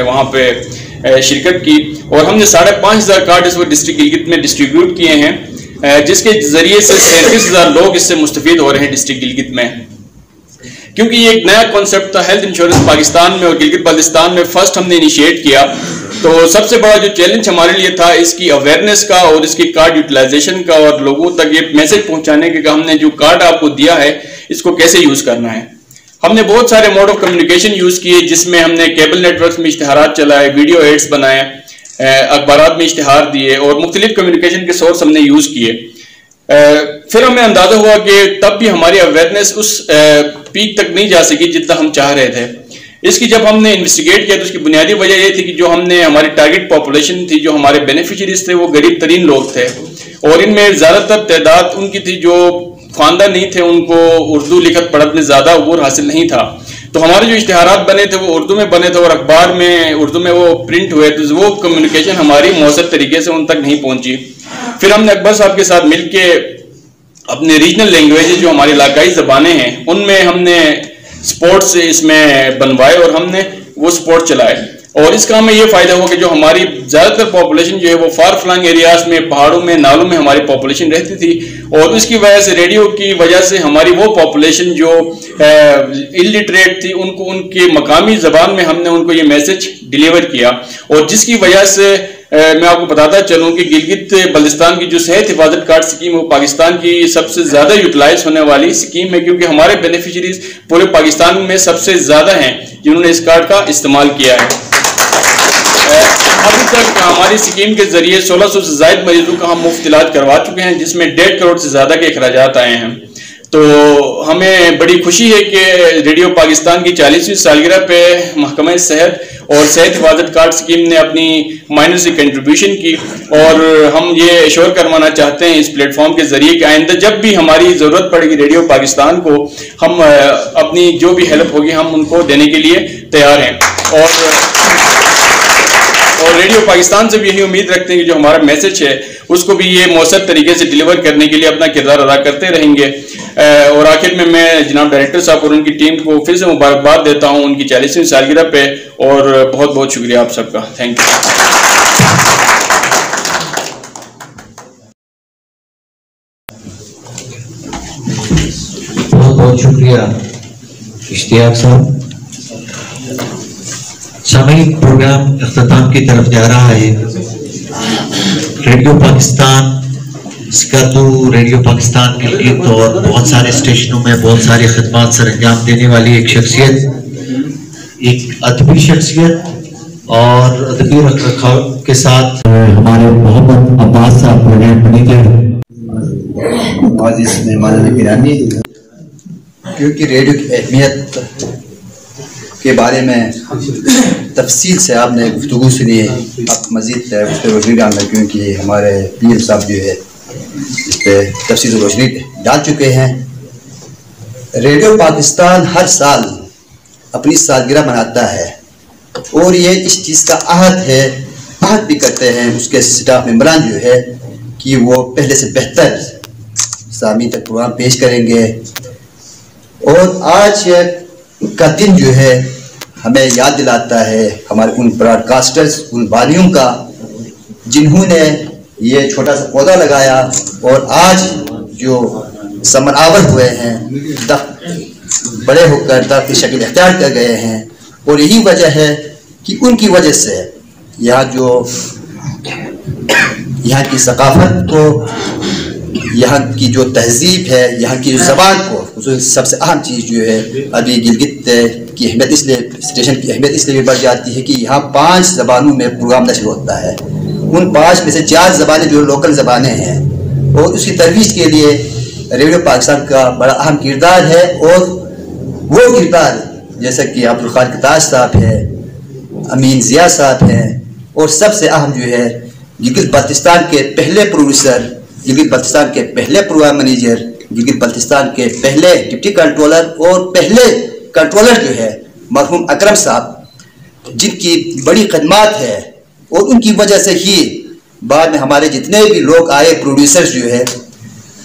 वहाँ पे शिरकत की, और हमने 5,500 कार्ड इस वक्त डिस्ट्रिक्ट गिलगित में डिस्ट्रीब्यूट किए हैं, जिसके जरिए से 37,000 लोग इससे मुस्तफीद हो रहे हैं डिस्ट्रिक्ट गिलगित में। क्योंकि ये एक नया कॉन्सेप्ट था हेल्थ इंश्योरेंस पाकिस्तान में और गिलगित बल्तिस्तान में फर्स्ट हमने इनिशिएट किया, तो सबसे बड़ा जो चैलेंज हमारे लिए था इसकी अवेयरनेस का और इसकी कार्ड यूटिलाइजेशन का, और लोगों तक ये मैसेज पहुंचाने के, हमने जो कार्ड आपको दिया है इसको कैसे यूज करना है। हमने बहुत सारे मोड ऑफ कम्युनिकेशन यूज किए, जिसमें हमने केबल नेटवर्क में इश्तिहारात चलाए, वीडियो एड्स बनाए, अखबारात में इश्तिहार दिए और मुख्तलिफ कम्युनिकेशन के सोर्स हमने यूज किए। फिर हमें अंदाजा हुआ कि तब भी हमारी अवेयरनेस उस पीक तक नहीं जा सकी जितना हम चाह रहे थे। इसकी जब हमने इन्वेस्टिगेट किया तो उसकी बुनियादी वजह ये थी कि जो हमने हमारी टारगेट पॉपुलेशन थी, जो हमारे बेनिफिशियरीज थे, वो गरीब तरीन लोग थे, और इनमें ज़्यादातर तादाद उनकी थी जो खानदान नहीं थे, उनको उर्दू लिखत पढ़त में ज़्यादा अबूर हासिल नहीं था। तो हमारे जो इश्तिहारात बने थे वो उर्दू में बने थे और अखबार में उर्दू में वो प्रिंट हुए, तो वो कम्युनिकेशन हमारी मौसर तरीके से उन तक नहीं पहुंची। फिर हमने अकबर साहब के साथ मिलके अपने रीजनल लैंग्वेजेस जो हमारी इलाकाई ज़बानें हैं उनमें हमने स्पोर्ट्स इसमें बनवाए और हमने वो स्पोर्ट चलाए, और इसका हमें ये फायदा हुआ कि जो हमारी ज़्यादातर पॉपुलेशन जो है वो फार फ्लंग एरियाज में, पहाड़ों में, नालों में हमारी पॉपुलेशन रहती थी, और उसकी वजह से रेडियो की वजह से हमारी वो पॉपुलेशन जो इलिटरेट थी उनको उनके मकामी ज़बान में हमने उनको ये मैसेज डिलीवर किया, और जिसकी वजह से मैं आपको बताता चलूँ कि गिलगित बल्तिस्तान की जो सेहत हिफाजत कार्ड स्कीम है वो पाकिस्तान की सबसे ज़्यादा यूटिलाइज होने वाली स्कीम है, क्योंकि हमारे बेनिफिशरीज पूरे पाकिस्तान में सबसे ज़्यादा हैं जिन्होंने इस कार्ड का इस्तेमाल किया है। अभी तक हमारी स्कीम के जरिए 1600 से ज़ायद मरीजों का हम मुफ्त इलाज करवा चुके हैं, जिसमें 1.5 करोड़ से ज़्यादा के अखराजात आए हैं। तो हमें बड़ी खुशी है कि रेडियो पाकिस्तान की 40वीं सालगिरह पे महकमा सेहत और सेहत हिफाजत कार्ड स्कीम ने अपनी माइनर सी कंट्रीब्यूशन की, और हम ये एश्योर करवाना चाहते हैं इस प्लेटफॉर्म के जरिए कि आइंदा जब भी हमारी ज़रूरत पड़ेगी रेडियो पाकिस्तान को, हम अपनी जो भी हेल्प होगी हम उनको देने के लिए तैयार हैं, और रेडियो पाकिस्तान से भी यही उम्मीद रखते हैं कि जो हमारा मैसेज है उसको भी ये मौसर तरीके से डिलीवर करने के लिए अपना किरदार अदा करते रहेंगे। और आखिर में मैं जनाब डायरेक्टर साहब और उनकी टीम को फिर से मुबारकबाद देता हूं उनकी 40वीं सालगिरह पे, और बहुत बहुत शुक्रिया आप सबका। Thank you. बहुत बहुत शुक्रिया इश्तियाक साहब। सामईन प्रोग्राम इख्तिताम की तरफ जा रहा है। रेडियो पाकिस्तान, स्कर्दू, रेडियो पाकिस्तान गिलगित और बहुत सारे स्टेशनों में बहुत सारी खिदमत सर अंजाम देने वाली एक शख्सियत, एक अदबी शख्सियत और अदबी रखरखाव के साथ हमारे मोहम्मद अब्बास साहब प्रोग्राम मैनेजर आज इस मेहमान गिरानी, क्योंकि रेडियो की अहमियत के बारे में तफसील से आपने गुफ्तगू सुनी है, आप मज़ीद उस पर रोशनी डालना, क्योंकि हमारे पीएम साहब जो है इस पर तफसील से रोशनी डाल चुके हैं। रेडियो पाकिस्तान हर साल अपनी सालगिरह मनाता है, और ये इस चीज़ का आहद भी करते हैं उसके स्टाफ मेम्बरान जो है कि वो पहले से बेहतर सामीन तक प्रोग्राम पेश करेंगे, और आज का दिन जो है हमें याद दिलाता है हमारे उन ब्रॉडकास्टर्स, उन बानियों का जिन्होंने یہ چھوٹا سا پودا لگایا اور آج جو ثمر آور ہوئے ہیں، بڑے ہو کر درخت کی شکل اختیار کر گئے ہیں، اور یہی وجہ ہے کہ ان کی وجہ سے یہاں کی ثقافت کو، یہاں کی جو تہذیب ہے، یہاں کی جو زبان کو، سب سے اہم چیز جو ہے ابھی گلگت کی اہمیت اس لیے، اسٹیشن کی اہمیت اس لیے بڑھ جاتی ہے کہ یہاں 5 زبانوں میں پروگرام نشر ہوتا ہے. ان 5 میں سے 4 زبانیں جو لوکل زبانیں ہیں، اور اس کی ترویج کے لیے ریڈیو پاکستان کا بڑا اہم کردار ہے. اور وہ کردار جیسا کہ عبدالخالق تاج صاحب ہے، امین ضیاء صاحب ہیں، اور سب سے اہم جو ہے گلگت بلتستان کے پہلے پروڈیوسر، گلگت بلتستان کے پہلے پروگرام منیجر، گلگت بلتستان کے پہلے ڈپٹی کنٹرولر اور پہلے کنٹرولر جو ہے مرحوم اکرم صاحب، جن کی بڑی خدمات ہے. اور ان کی وجہ سے ہی بعد میں ہمارے جتنے بھی لوگ آئے پروڈیوسرز جو ہے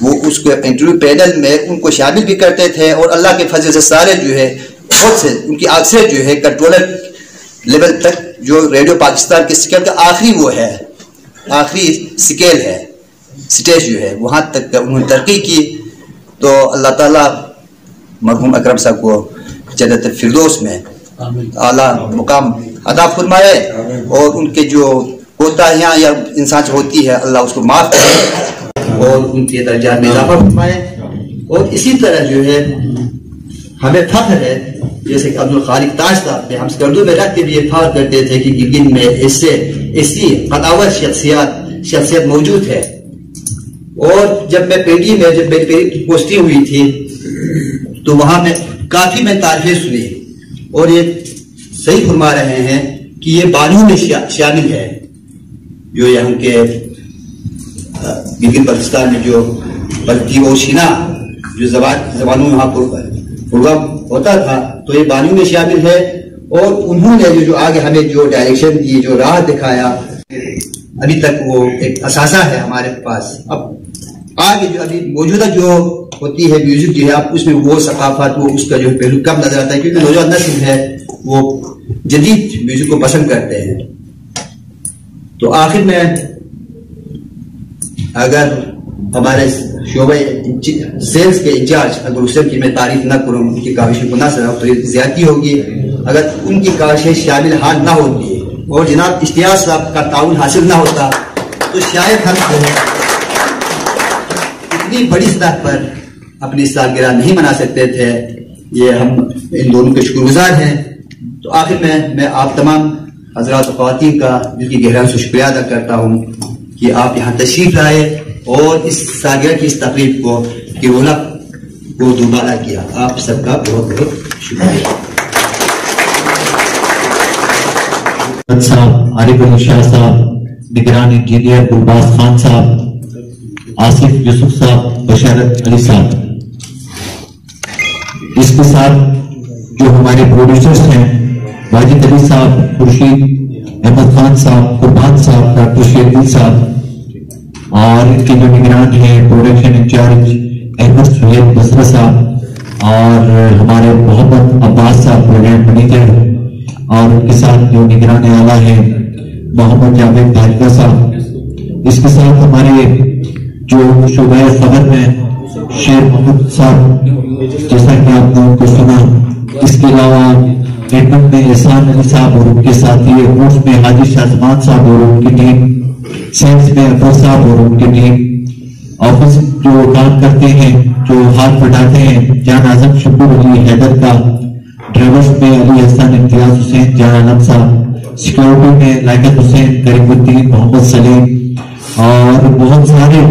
وہ اس کو انٹرویو پینل میں ان کو شامل بھی کرتے تھے. اور اللہ کے فضل سے سارے جو ہے بہت سے ان کی اکثر جو ہے کنٹرولر لیول تک جو ریڈیو پاکستان کے سکیل کا آخری سکیل ہے، سٹیج جو ہے وہاں تک انہوں نے ترقی کی. تو اللہ تعالیٰ مرحوم اکرم صاحب کو جنت الفردوس میں اعلیٰ مقام عطا فرمائے، اور ان کے جو کوتاہیاں یا انسان سے ہوتی ہے اللہ اس کو معاف کرے اور ان کے درجات میں اضافہ فرمائے. اور اسی طرح جو ہے ہمیں فخر ہے، جیسے کہ عبدالخالق تاج صاحب نے ہم اردو میں رکھ کے بھی افطار کرتے تھے کہ گلگت میں ایسی قداور شخصیت موجود ہے. اور جب میں پنڈی میں جب میری پوسٹنگ ہوئی تھی تو وہاں میں کافی میں تعریفیں سنی، اور یہ صحیح فرما رہے ہیں کہ یہ بانیوں میں شامل ہے جو یہاں کے گلگت بلتستان میں جو بلتی و شینا جو زبانوں میں وہاں پروگرام ہوتا تھا تو یہ بانیوں میں شامل ہے. اور انہوں نے جو آگے ہمیں جو ڈائریکشن دی، جو راہ دکھایا، ابھی تک وہ ایک اثاثہ ہے ہمارے پاس. اب آگے جو ابھی موجودہ جو ہوتی ہے میوزک جو ہے، اب اس میں وہ ثقافت، وہ اس کا جو پہلو کم نظر آتا ہے، کیونکہ نوجوان نسل ہے وہ جدید میوزک کو پسند کرتے ہیں. تو آخر میں اگر ہمارے شعبہ سیلز کے انچارج اگر حسین کی میں تعریف نہ کروں، ان کی کاوشوں کو نہ سراؤں تو یہ زیادتی ہوگی. اگر ان کی کاوشیں شامل حال نہ ہوتی اور جناب اشتیاق صاحب کا تعاون حاصل نہ ہوتا تو شاید ہم اتنی بڑی سطح پر اپنی سالگرہ نہیں منا سکتے تھے. یہ ہم ان دونوں کے شکر گزار ہیں. تو آخر میں آپ تمام حضرات و خواتین کا دل کی گہرائی سے شکریہ ادا کرتا ہوں کہ آپ یہاں تشریف لائے اور اس سالگرہ کی اس تقریب کو کی رونق کو دوبارہ کیا. آپ سب کا بہت بہت شکریہ. صاحب، عارف علی شاہ صاحب، نگران انجینئر گلباز خان صاحب، آصف یوسف صاحب، بشارت علی صاحب، اس کے ساتھ جو ہمارے پروڈیوسرز ہیں واجد علی صاحب، خورشید احمد خان صاحب، قربان صاحب، ڈاکٹر شیردل صاحب، اور ان کے جو نگران ہیں پروڈکشن انچارج احمد سہیل بسرا صاحب، اور ہمارے محمد عباس صاحب پروگرام منیجر، اور ان کے ساتھ جو نگران اعلیٰ ہیں محمد جاوید دھاریکا صاحب. اس کے ساتھ ہمارے جو شعبہ خبر میں شیر محمد صاحب، جیسا کہ آپ نے ان کو سنا. اس کے علاوہ ایڈمنٹ میں احسان علی صاحب اور ان کے ساتھی، روس میں حاجی شاہزمان صاحب اور ان کی ٹیم، سینس میں اکبر صاحب اور ان کی ٹیم، آفس جو کام کرتے ہیں، جو ہاتھ بٹاتے ہیں، جان اعظم شکر علی حیدر کا، ڈرائیورز میں علی حسن، امتیاز حسین، جان عالم صاحب، سیکورٹی میں لائقت حسین، کریم الدین، محمد سلیم، اور بہت سارے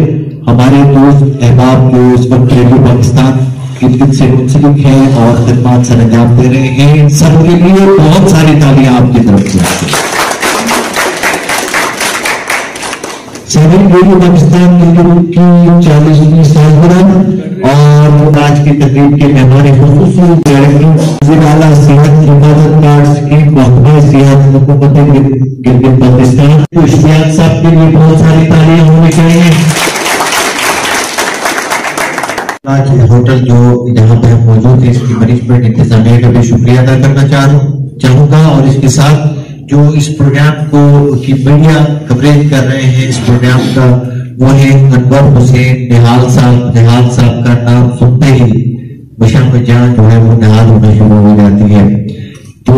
ہمارے دوست احباب جو اس وقت ریڈیو پاکستان گلگت سے منسلک ہیں اور خدمات سر انجام دے رہے ہیں. ان سب کے لیے بہت ساری تالیاں آپ کی طرف سے. ریڈیو پاکستان گلگت کی 40ویں سالگرہ اور آج کی تقریب کے مہمان خصوصی وزیر اعلیٰ صحت حفاظت کارڈ اسکیم محکمہ صحت حکومت گلگت بلتستان اشتیاق صاحب کے لیے بہت ساری تالیاں ہونی چاہیے. آج ہوٹل جو یہاں پہ موجود ہے اس کی مینجمنٹ انتظامیہ کا بھی شکریہ ادا کرنا چاہوں گا، اور اس کے ساتھ जो इस प्रोग्राम को की मीडिया कवरेज कर रहे हैं इस प्रोग्राम का, वो है अनवर हुसैन निहाल साहब का नाम सुनते ही बशा में जान जो है वो निहाल होना शुरू हो जाती है। तो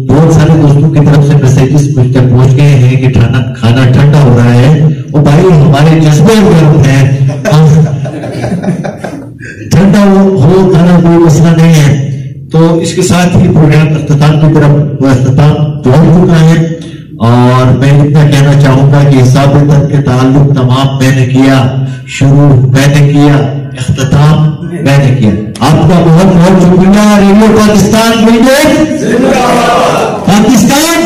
बहुत सारे दोस्तों की तरफ से मैसेजेस मुझ तक पहुंच गए हैं कि खाना ठंडा हो रहा है, और भाई हमारे जज्बे गर्म है, ठंडा हो खाना कोई मसला नहीं है। तो इसके साथ ही प्रोग्राम अख्ताम की तरफ अख्ताम पहुंच चुका है, और मैं इतना कहना चाहूंगा कि हिसाब तक के ताल्लुक तमाम मैंने किया, शुरू मैंने किया, अख्ताम मैंने किया। आपका बहुत बहुत शुक्रिया। रेडियो पाकिस्तान पाकिस्तान